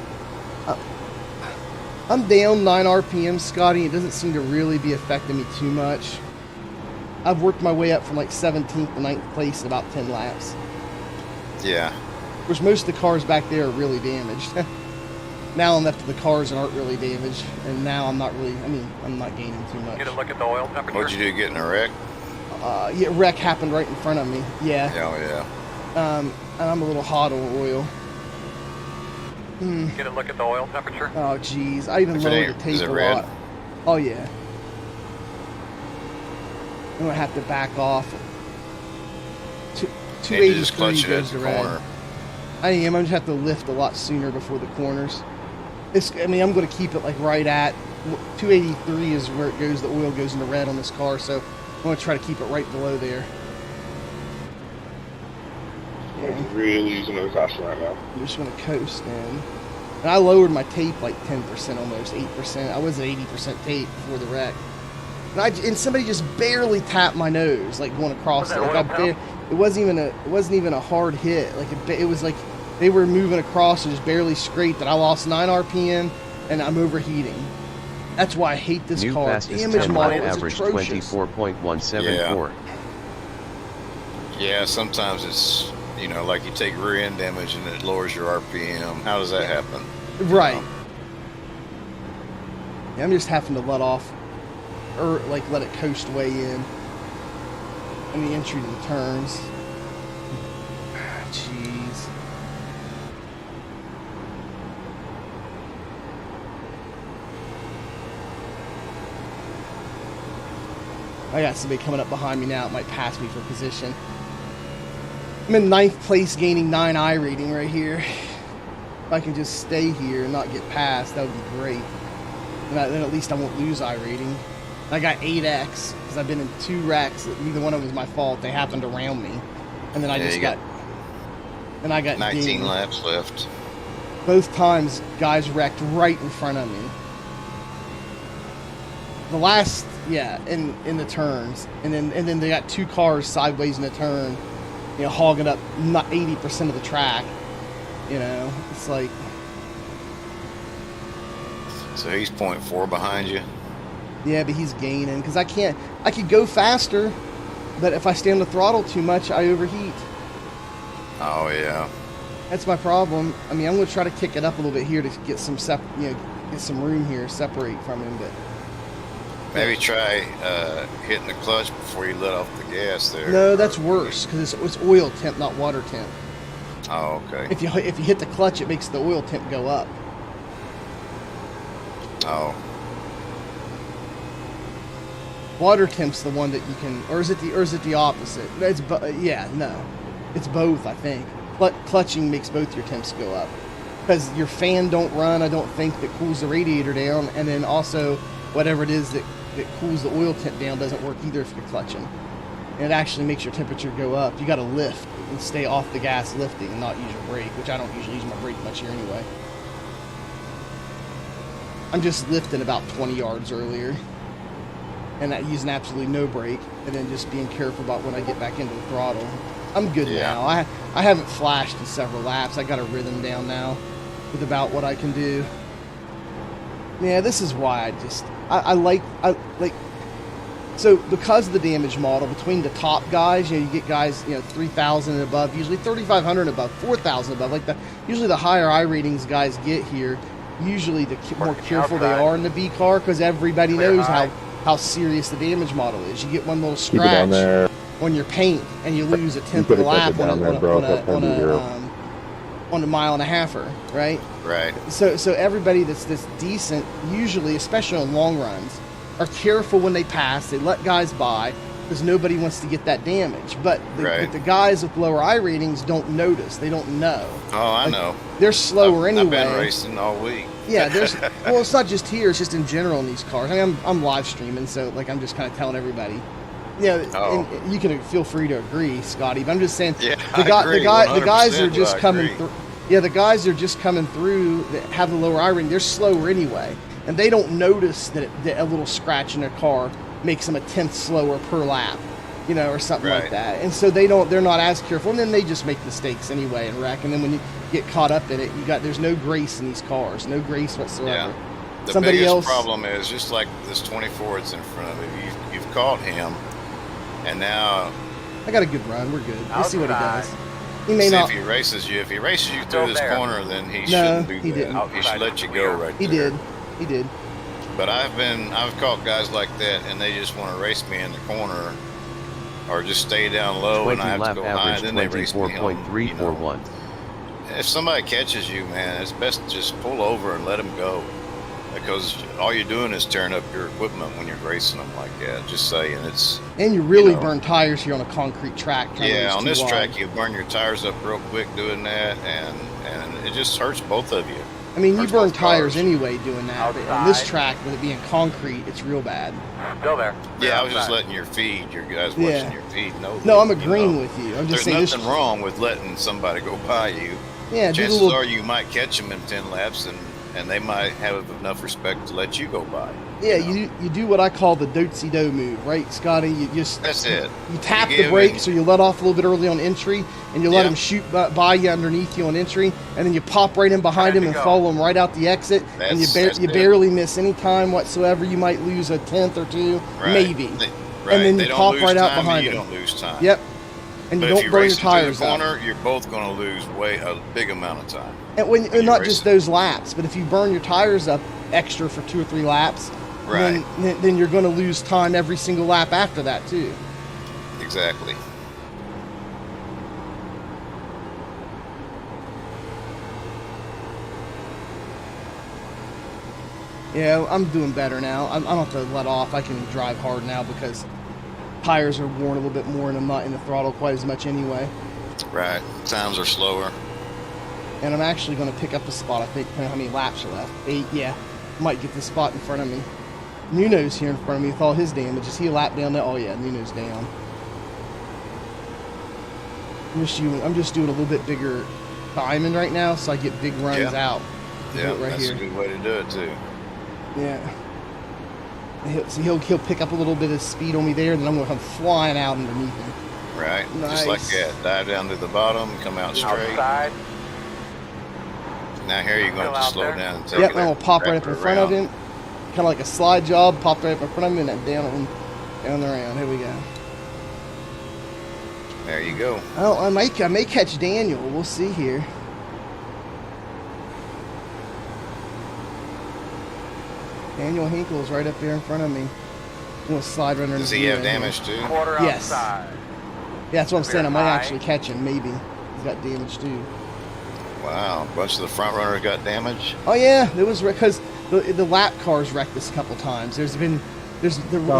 I'm down 9 RPM, Scotty. It doesn't seem to really be affecting me too much. I've worked my way up from like 17th to 9th place in about 10 laps. Yeah. Of course, most of the cars back there are really damaged. Now I'm left to the cars that aren't really damaged, and now I'm not gaining too much. Get a look at the oil temperature. What'd you do, getting a wreck? Yeah, wreck happened right in front of me. Yeah. Oh, yeah. And I'm a little hot on oil. Get a look at the oil temperature. Oh, geez. I even lowered the tape a lot. Oh, yeah. I'm going to have to back off. 283 goes to red. I am. I'm going to have to lift a lot sooner before the corners. I'm going to keep it like right at 283 is where it goes. The oil goes into red on this car, so I'm going to try to keep it right below there. I'm really using no caution right now. I'm just going to coast in. And I lowered my tape like 10%, almost 8%. I was at 80% tape before the wreck. And somebody just barely tapped my nose, like going across it. Like it wasn't even a hard hit. Like it was like they were moving across and just barely scraped it. I lost 9 RPM and I'm overheating. That's why I hate this car. The image model is atrocious. 24.174. Yeah, sometimes it's, like you take rear end damage and it lowers your RPM. How does that happen? Right. Yeah, I'm just having to let off, or like let it coast way in the entry to the turns. Jeez. I got somebody coming up behind me now. It might pass me for position. I'm in 9th place, gaining 9 I rating right here. If I can just stay here and not get past, that would be great. And then at least I won't lose I rating. I got 8X because I've been in 2 wrecks. Neither one of them was my fault. They happened around me, and then I just got. And I got 19 dinged. laps left. Both times, guys wrecked right in front of me. The last, yeah, in the turns, and then they got 2 cars sideways in the turn, you know, hogging up not 80% of the track. You know, it's like. So he's 0.4 behind you. Yeah, but he's gaining because I could go faster, but if I stay on the throttle too much, I overheat. Oh yeah. That's my problem. I mean, I'm going to try to kick it up a little bit here to get some get some room here, separate from him. But maybe try hitting the clutch before you let off the gas there. No, that's worse because it's oil temp, not water temp. Oh, okay. If you hit the clutch, it makes the oil temp go up. Oh. Water temp's the one that you can, or is it the opposite? It's yeah, no, it's both. I think clutching makes both your temps go up because your fan don't run. I don't think that cools the radiator down, and then also whatever it is that cools the oil temp down doesn't work either if you're clutching. And it actually makes your temperature go up. You got to lift and stay off the gas lifting and not use your brake, which I don't usually use my brake much here anyway. I'm just lifting about 20 yards earlier. And not using absolutely no brake, and then just being careful about when I get back into the throttle. I'm good now. I haven't flashed in several laps. I got a rhythm down now with about what I can do. Yeah, this is why I like so because of the damage model between the top guys, you know, you get guys, you know, 3,000 and above, usually 3,500 and above, 4,000 above, like usually the higher I ratings guys get here, usually the more careful they are in the B car because everybody knows how serious the damage model is. You get one little scratch on your paint and you lose a tenth of a lap on a mile and a halfer, right? Right. So everybody that's decent, usually, especially on long runs, are careful when they pass. They let guys by because nobody wants to get that damage. But the guys with lower I ratings don't notice. They don't know. Oh, I know. They're slower anyway. I've been racing all week. Yeah, well, it's not just here; it's just in general in these cars. I mean, I'm live streaming, so like I'm just kind of telling everybody. Yeah, and you can feel free to agree, Scotty. But I'm just saying, the guys are just coming through. Yeah, the guys are just coming through that have the lower I rating. They're slower anyway, and they don't notice that a little scratch in their car makes them a tenth slower per lap, you know, or something like that. And so they're not as careful, and then they just make mistakes anyway and wreck. And then when you get caught up in it, there's no grace in these cars, no grace whatsoever. Yeah. The biggest problem is just like this 24 that's in front of you. You've caught him, and now I got a good run. We're good. We'll see what he does. He may not. If he races you through this corner, then he shouldn't do that. Didn't. He should let you go right there. He did. But I've caught guys like that, and they just want to race me in the corner, or just stay down low, and I have to go high, and then they race me home. You know? If somebody catches you, man, it's best to just pull over and let them go, because all you're doing is tearing up your equipment when you're racing them like that. Just saying, it's. And you really burn tires here on a concrete track. Yeah, on this track, you burn your tires up real quick doing that, and it just hurts both of you. I mean, you burn tires anyway doing that, but on this track, with it being concrete, it's real bad. Still there. Yeah, I was just letting your guys watching your feed know. No, I'm agreeing with you. I'm just saying there's nothing wrong with letting somebody go by you. Yeah, chances are you might catch them in 10 laps, and they might have enough respect to let you go by. Yeah, you do what I call the dotsy-do move, right, Scotty? That's it. You tap the brakes, or you let off a little bit early on entry, and you let them shoot by you underneath you on entry, and then you pop right in behind them and follow them right out the exit, and you barely miss any time whatsoever. You might lose a tenth or two, maybe, and then you pop right out behind them. You don't lose time. Yep, and you don't burn your tires up. You're both going to lose a big amount of time. And not just those laps, but if you burn your tires up extra for 2 or 3 laps, then you're going to lose time every single lap after that too. Exactly. Yeah, I'm doing better now. I don't have to let off. I can drive hard now because tires are worn a little bit more, and I'm not in the throttle quite as much anyway. Right. Times are slower. And I'm actually going to pick up a spot, I think, depending on how many laps are left. 8, yeah. Might get the spot in front of me. Nuno's here in front of me with all his damage. Is he a lap down there? Oh, yeah, Nuno's down. I'm just doing a little bit bigger timing right now, so I get big runs out. Yeah, right that's here. a good way to do it, too. Yeah. He'll pick up a little bit of speed on me there, and then I'm going to come flying out underneath him. Right. Nice. Just like that. Dive down to the bottom, come out straight. Outside. Now here you're going to slow down and take Yep, it. I'm going to pop right up in front of him. Kind of like a slide job, pop right up in front of him, and then down the round. Here we go. There you go. Oh, I may catch Daniel. We'll see here. Daniel Hinkle's right up there in front of me. I'm going to slide right under. Does he have damage too? Yes. Yeah, that's what I'm saying. I might actually catch him. Maybe he's got damage too. Wow, a bunch of the front runners got damage. Oh yeah, there was because the lap cars wrecked this a couple times. The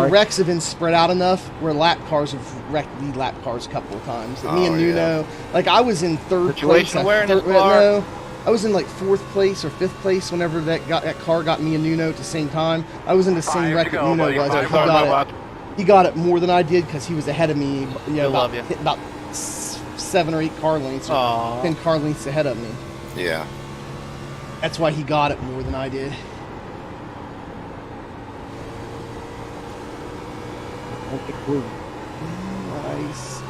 wrecks have been spread out enough where lap cars have wrecked the lap cars a couple of times. Me and Nuno, like I was in third place. No, I was in like 4th place or 5th place whenever that car got me and Nuno at the same time. I was in the same wreck that Nuno was. He got it more than I did because he was ahead of me. About 7 or 8 car lengths, or 10 car lengths ahead of me. Yeah. That's why he got it more than I did. Nice.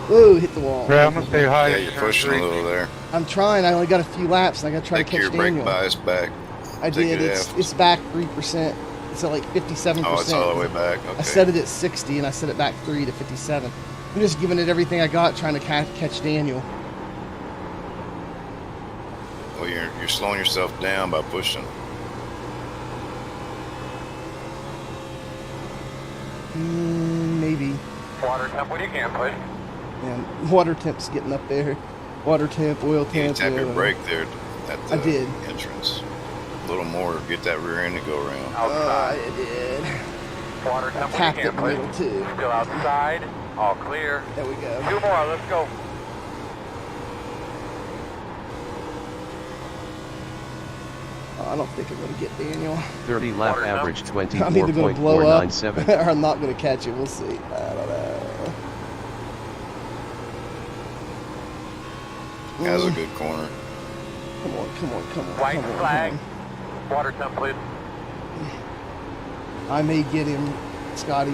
Ooh, hit the wall. Yeah, I'm gonna stay high. Yeah, you're pushing a little there. I'm trying. I only got a few laps, and I got to try to catch Daniel. Take your brake bias back. I did. It's back 3%. It's at like 57%. Oh, it's all the way back. Okay. I set it at 60, and I set it back 3 to 57. I'm just giving it everything I got, trying to catch Daniel. Well, you're slowing yourself down by pushing. Maybe. Water temp, what do you can push? Yeah, water temp's getting up there. Water temp, oil temp. You tap your brake there at the I did. entrance. A little more, get that rear end to go around. Outside. I did. Water temp, I tapped it in the middle too. Still outside. All clear. There we go. 2 more, let's go. I don't think I'm going to get Daniel. 30 lap average, I'm either going to blow up 24.497. or I'm not going to catch it. We'll see. I don't know. That's a good corner. Come on. White flag. Water temp, please. I may get him, Scotty.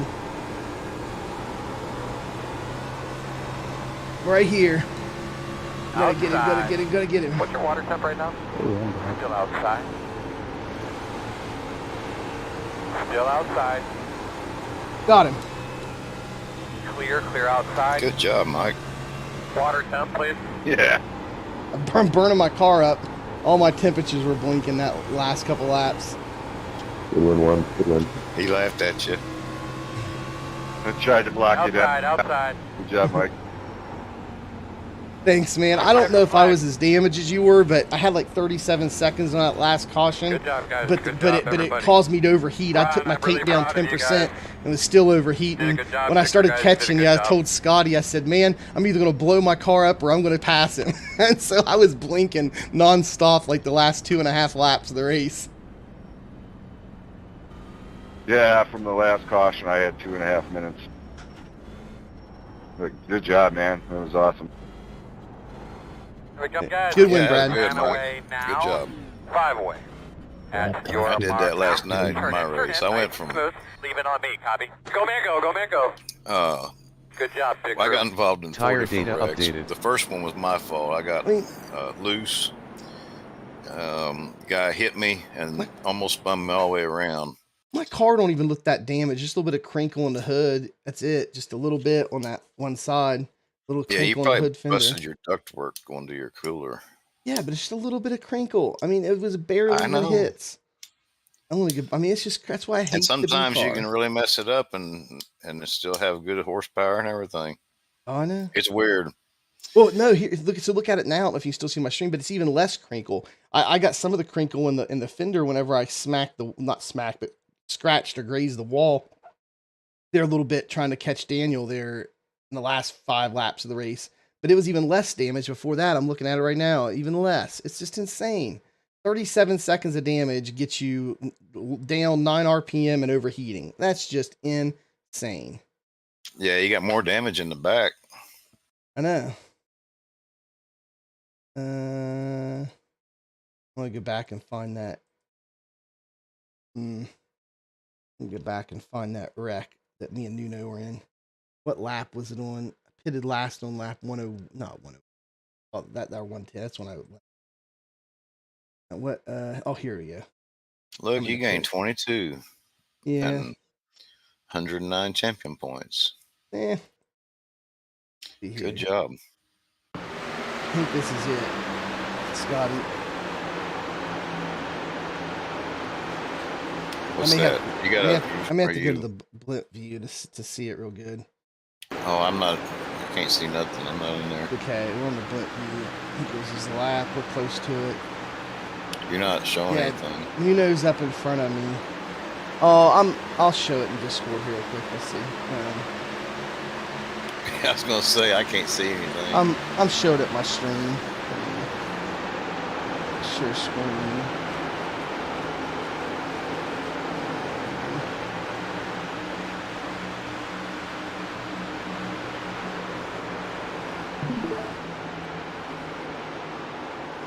Right here. Gotta get him. What's your water temp right now? Still outside. Still outside. Got him. Clear outside. Good job, Mike. Water temp, please. Yeah. I'm burning my car up. All my temperatures were blinking that last couple laps. Good one. He laughed at you. I tried to block you down. Outside. Good job, Mike. Thanks, man. I don't know if I was as damaged as you were, but I had like 37 seconds on that last caution. Good job, guys. But it caused me to overheat. I took my tape down 10% and was still overheating. When I started catching you, I told Scotty, I said, man, I'm either going to blow my car up or I'm going to pass him. And so I was blinking nonstop like the last 2.5 laps of the race. Yeah, from the last caution, I had 2.5 minutes. But good job, man. That was awesome. Here we come, guys. Good win, Brad. Good, Away now. Good job. 5 away. I did that last night in my race. I went from... Leave it on me, copy. Go, man, go. Good job, Big I got involved in 4 Tire different data wrecks. updated. The first one was my fault. I got loose. Guy hit me and almost spun me all the way around. My car don't even look that damaged. Just a little bit of crinkle in the hood. That's it. Just a little bit on that one side. Little Yeah, you crinkle on the probably hood fender. busted your ductwork going to your cooler. Yeah, but it's just a little bit of crinkle. I mean, it was barely I know. hits. It's just, that's why I hate And sometimes the B you car. can really mess it up and still have good horsepower and everything. Oh, I know. It's weird. Well, no, here, look at it now. I don't know if you still see my stream, but it's even less crinkle. I got some of the crinkle in the fender whenever I scratched or grazed the wall. there a little bit trying to catch Daniel there in the last 5 laps of the race. But it was even less damage before that. I'm looking at it right now, even less. It's just insane. 37 seconds of damage gets you down 9 RPM and overheating. That's just insane. Yeah, you got more damage in the back. I know. I want to go back and find that. Go back and find that wreck that me and Nuno were in. What lap was it on? I pitted last on lap 10, not 10. Oh, that 110. That's when I would. What? Oh, here we go. Look, you gained 22. Yeah. And 109 champion points. Yeah. Good job. I think this is it, Scotty. What's that? You got? I'm gonna have to go to the blimp view to see it real good. Oh, I'm not. I can't see nothing. I'm not in there. Okay, we're on the blimp view. I think this is the lap. We're close to it. You're not showing anything. Nuno's up in front of me. Oh, I'll show it in Discord here real quick. Let's see. I was gonna say I can't see anything. I'm showing it my stream. Share screen.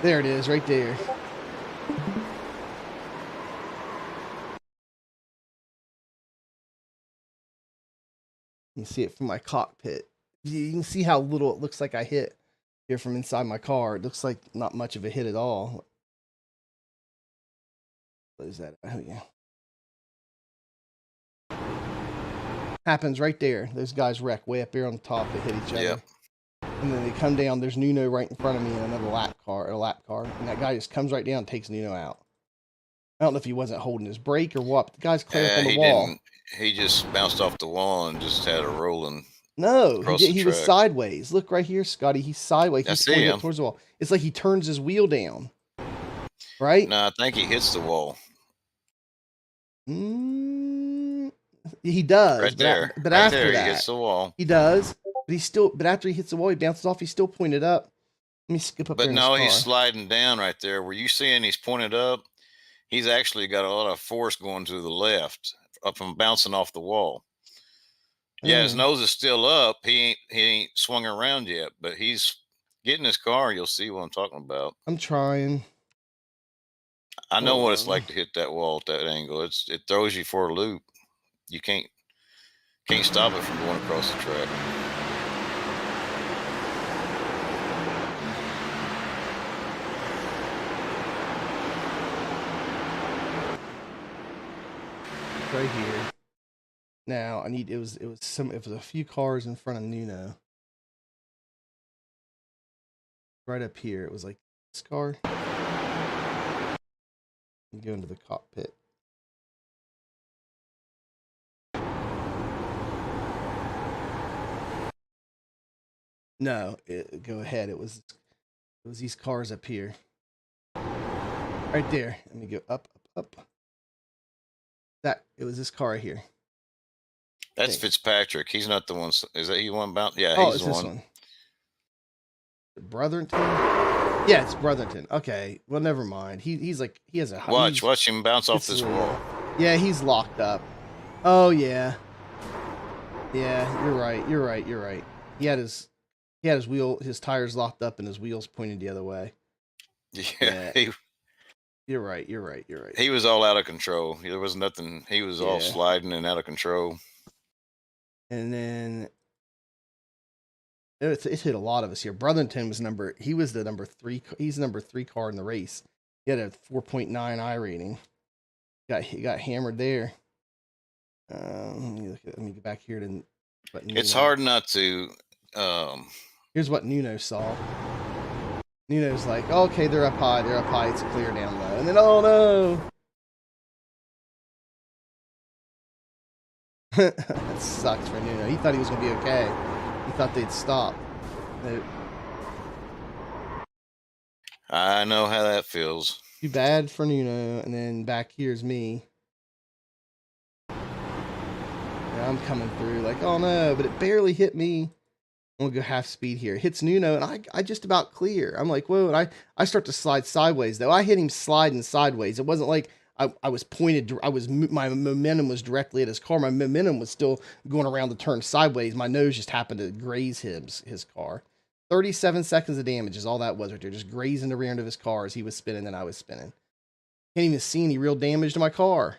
There it is, right there. You can see it from my cockpit. You can see how little it looks like I hit here from inside my car. It looks like not much of a hit at all. What is that? Oh, yeah. Happens right there. Those guys wreck way up there on the top. They hit each other. Yep. And then they come down. There's Nuno right in front of me in another lap car. And that guy just comes right down and takes Nuno out. I don't know if he wasn't holding his brake or what. But the guy's clear up on the wall. He just bounced off the wall and just had a rolling. No, he was sideways. Look right here, Scotty. He's sideways. He's pointing up towards the wall. It's like he turns his wheel down. Right? No, I think he hits the wall. He does. Right there. But right after there, that, he hits the wall. He does. But after he hits the wall, he bounces off. He's still pointed up. Let me skip up there. But no, he's sliding down right there. Where you seeing he's pointed up, he's actually got a lot of force going to the left, up from bouncing off the wall. Yeah, his nose is still up. He ain't swung around yet, but he's getting his car. You'll see what I'm talking about. I'm trying. I know what it's like to hit that wall at that angle. It throws you for a loop. You can't stop it from going across the track. Right here. Now I need it was a few cars in front of Nuno. Right up here. It was like this car. You go into the cockpit. No, go ahead. It was these cars up here. Right there. Let me go up. It was this car right here. That's Fitzpatrick. He's not the one. Is that he one bound? Yeah, he's the this one. Brotherton? Yeah, it's Brotherton. Okay. Well, never mind. He has a watch him bounce off this wall. Yeah, he's locked up. Oh yeah. Yeah, you're right. He had his his tires locked up and his wheels pointed the other way. Yeah. You're right. He was all out of control. There was nothing. He was all sliding and out of control. And then it hit a lot of us here. Brotherton was the number 3. He's the number 3 car in the race. He had a 4.9 iRating. He got hammered there. Let me go back here to. It's hard not to. Here's what Nuno saw. Nuno's like, okay, they're up high. It's clear down low. And then, oh no. That sucks for Nuno. He thought he was going to be okay. He thought they'd stop. I know how that feels. Too bad for Nuno. And then back here's me. Yeah, I'm coming through like, oh no, but it barely hit me. I'm gonna go half speed here. It hits Nuno, and I just about clear. I'm like, whoa, and I start to slide sideways, though. I hit him sliding sideways. It wasn't like I was pointed, my momentum was directly at his car. My momentum was still going around the turn sideways. My nose just happened to graze his car. 37 seconds of damage is all that was right there, just grazing the rear end of his car as he was spinning and I was spinning. Can't even see any real damage to my car.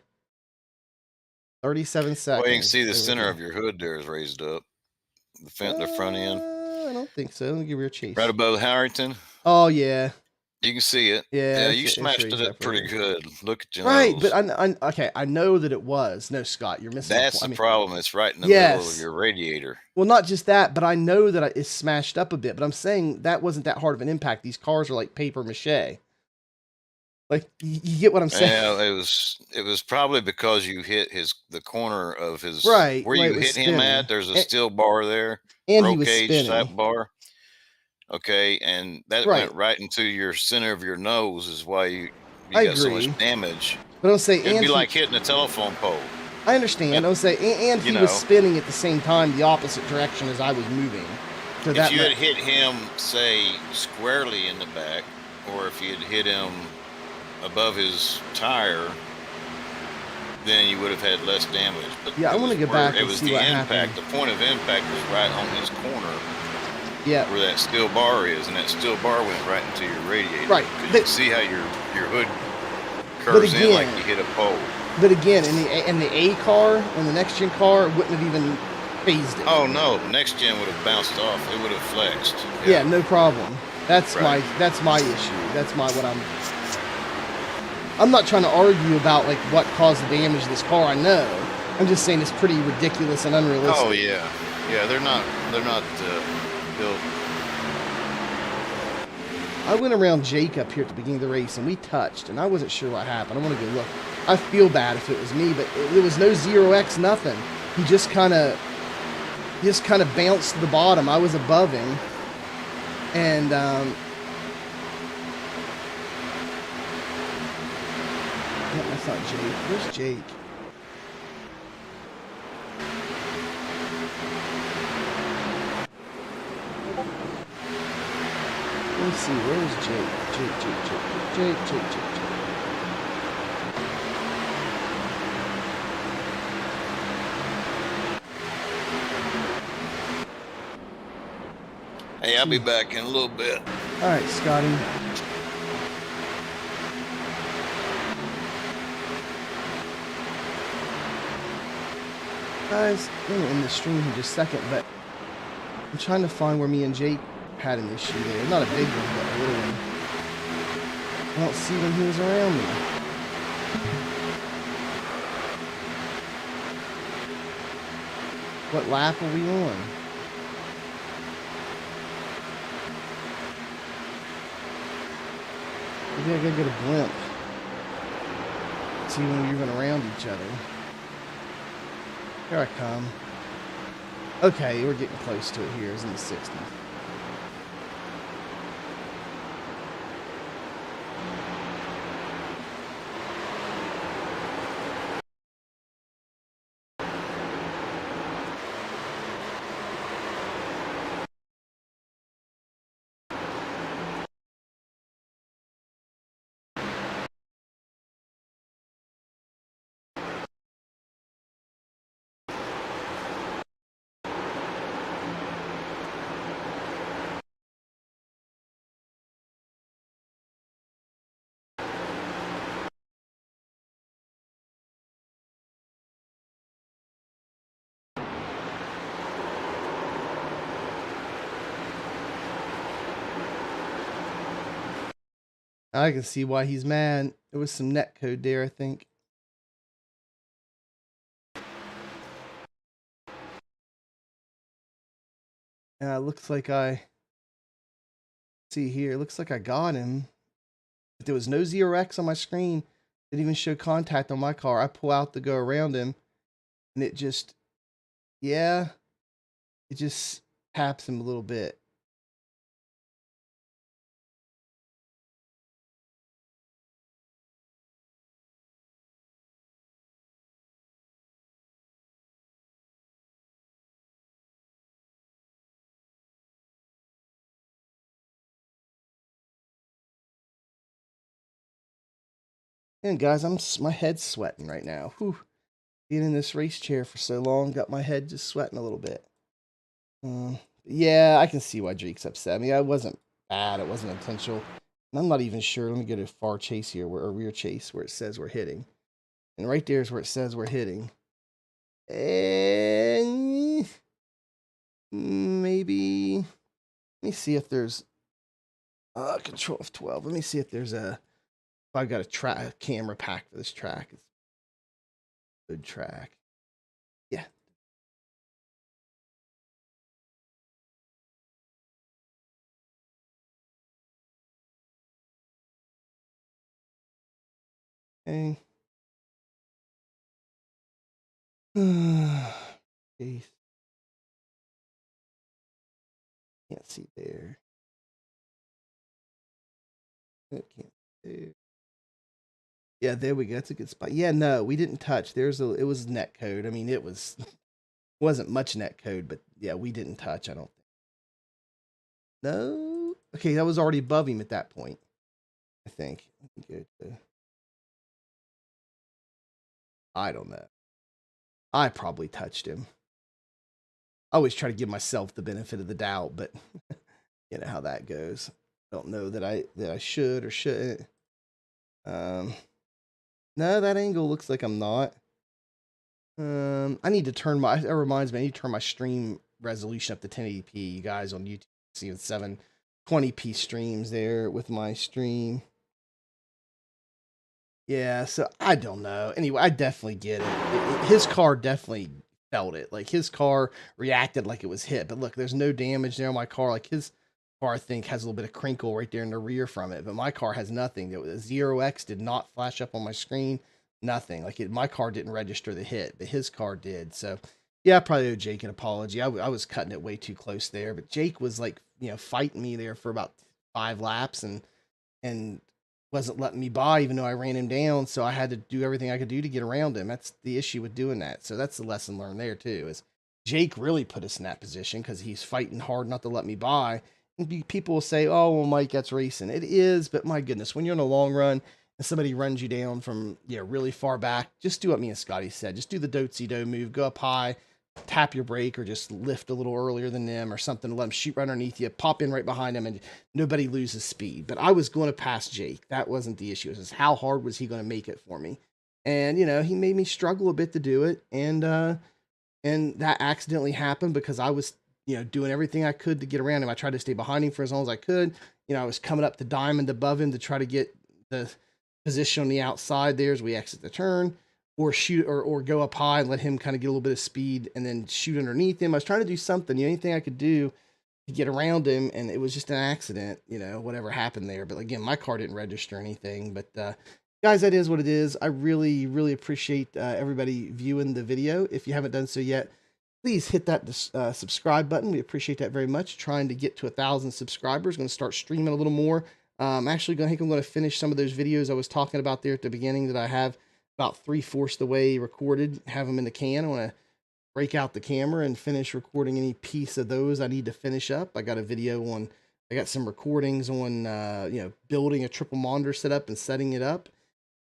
37 seconds. Well, you can see the center of your hood there is raised up. The front end. I don't think so. Let me give you a chase. Right above Harrington. Oh, yeah. You can see it. Yeah, you smashed it up pretty good. Look at your right, nose. But okay, I know that it was. No, Scott, you're missing. That's the problem. It's right in the middle of your radiator. Well, not just that, but I know that it's smashed up a bit. But I'm saying that wasn't that hard of an impact. These cars are like paper mache. Like you get what I'm saying? Yeah, it was probably because you hit the corner of his where you hit him at. There's a steel bar there, and roll he was cage spinning. type bar. Okay, and that went right into your center of your nose. Is why you got so much damage. But I'll say, it'd be like hitting a telephone pole. I understand. I'll say, and he was spinning at the same time, the opposite direction as I was moving. So if you had hit him, say, squarely in the back, or if you had hit him above his tire, then you would have had less damage. But yeah, I want to go back and see what happened. The point of impact was right on his corner. Yeah. Where that steel bar is, and that steel bar went right into your radiator. Right. You can see how your hood curves in like you hit a pole. But again, in the A car, in the next gen car, wouldn't have even phased it. Oh no, the next gen would have bounced off. It would have flexed. Yeah, no problem. That's my issue. That's what I'm not trying to argue about like what caused the damage to this car. I know. I'm just saying it's pretty ridiculous and unrealistic. Oh yeah, they're not built. I went around Jake up here at the beginning of the race, and we touched, and I wasn't sure what happened. I want to go look. I feel bad if it was me, but there was no 0x, nothing. He just kind of bounced to the bottom. I was above him, and no, that's not Jake. Where's Jake? Let me see, where's Jake? Jake. Hey, I'll be back in a little bit. All right, Scotty. Guys, I'm going to end the stream in just a second, but I'm trying to find where me and Jake had an issue there. Not a big one, but a little one. I don't see when he was around me. What lap are we on? Maybe I gotta get a blimp. See when we run around each other. Here I come. Okay, we're getting close to it here. It's in the 60s. I can see why he's mad. There was some net code there, I think. And it looks like see here, it looks like I got him. But there was no 0x on my screen. Didn't even show contact on my car. I pull out to go around him, and it just taps him a little bit. And guys, my head's sweating right now. Whew. Being in this race chair for so long, got my head just sweating a little bit. Yeah, I can see why Jake's upset. I mean, I wasn't bad. It wasn't intentional. And I'm not even sure. Let me get a far chase here, or rear chase, where it says we're hitting. And right there is where it says we're hitting. And maybe, let me see if there's control F12. Let me see if there's if I got a camera pack for this track. It's a good track. Yeah. Okay. Case. Can't see there. Can't see. Yeah, there we go. That's a good spot. Yeah, no, we didn't touch. It was net code. I mean, wasn't much net code, but yeah, we didn't touch, I don't think. No. Okay, that was already above him at that point, I think. I don't know. I probably touched him. I always try to give myself the benefit of the doubt, but you know how that goes. Don't know that I should or shouldn't. No, that angle looks like I'm not. I need to turn my. That reminds me, I need to turn my stream resolution up to 1080p. You guys on YouTube see 720p streams there with my stream. Yeah, so I don't know. Anyway, I definitely get it. His car definitely felt it. Like his car reacted like it was hit. But look, there's no damage there on my car. Like his car, I think, has a little bit of crinkle right there in the rear from it. But my car has nothing. The 0x did not flash up on my screen. Nothing. Like my car didn't register the hit, but his car did. So yeah, I probably owe Jake an apology. I was cutting it way too close there. But Jake was like, fighting me there for about 5 laps and wasn't letting me by, even though I ran him down. So I had to do everything I could do to get around him. That's the issue with doing that. So that's the lesson learned there too, is Jake really put us in that position because he's fighting hard not to let me by. And people will say, oh, well, Mike, that's racing. It is, but my goodness, when you're in a long run and somebody runs you down from really far back, just do what me and Scotty said. Just do the do-si-do move, go up high, tap your brake, or just lift a little earlier than them or something to let them shoot right underneath you, pop in right behind them, and nobody loses speed. But I was going to pass Jake. That wasn't the issue. It was how hard was he going to make it for me? And, he made me struggle a bit to do it. And that accidentally happened because I was, doing everything I could to get around him. I tried to stay behind him for as long as I could. I was coming up the diamond above him to try to get the position on the outside there as we exit the turn, or shoot or go up high and let him kind of get a little bit of speed and then shoot underneath him. I was trying to do something, anything I could do to get around him, and it was just an accident, whatever happened there. But again, my car didn't register anything. But guys, that is what it is. I really, really appreciate everybody viewing the video. If you haven't done so yet, please hit that subscribe button. We appreciate that very much. Trying to get to 1,000 subscribers. Going to start streaming a little more. Actually, I'm going to finish some of those videos I was talking about there at the beginning that I have about 3/4 the way recorded, have them in the can. I want to break out the camera and finish recording any piece of those I need to finish up. I got some recordings on, building a triple monitor setup and setting it up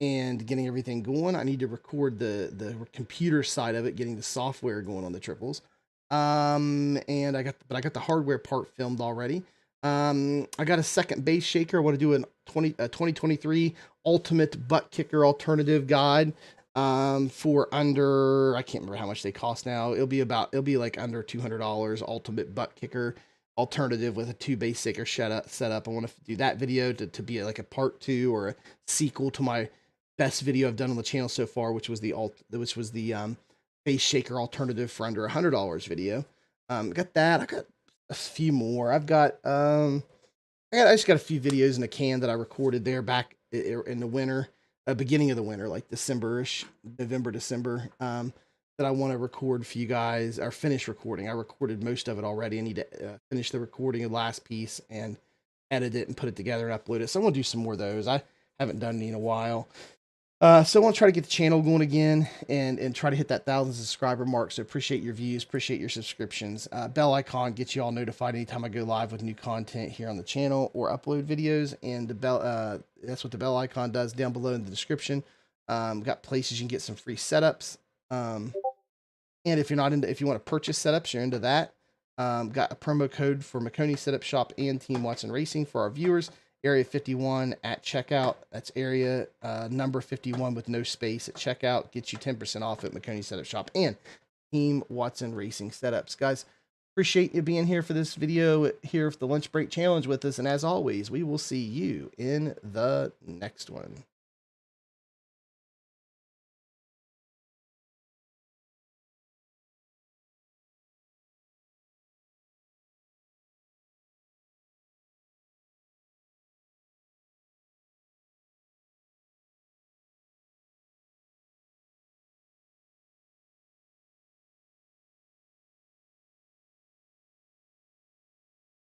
and getting everything going. I need to record the computer side of it, getting the software going on the triples. And I got the hardware part filmed already. I got a second base shaker. I want to do a 2023 ultimate butt kicker alternative guide for under, I can't remember how much they cost now. It'll be like under $200 ultimate butt kicker alternative with a 2 base shaker setup. I want to do that video to be like a part 2 or a sequel to my best video I've done on the channel so far, which was the base shaker alternative for under $100 video. Got that. I got a few more. I just got a few videos in the can that I recorded there back in the winter, beginning of the winter, like December-ish, November, December, that I want to record for you guys, or finish recording. I recorded most of it already. I need to finish the recording of the last piece and edit it and put it together and upload it. So I'm going to do some more of those. I haven't done any in a while. So I want to try to get the channel going again and try to hit that 1,000 subscriber mark. So appreciate your views, appreciate your subscriptions. Bell icon gets you all notified anytime I go live with new content here on the channel or upload videos. And the bell, that's what the bell icon does down below in the description. Got places you can get some free setups. And if you're not into, if you want to purchase setups, you're into that. Got a promo code for Maconi Setup Shop and Team Watson Racing for our viewers. Area 51 at checkout. That's area number 51 with no space at checkout. Gets you 10% off at Maconi Setup Shop and Team Watson Racing Setups. Guys, appreciate you being here for this video here for the Lunch Break Challenge with us. And as always, we will see you in the next one.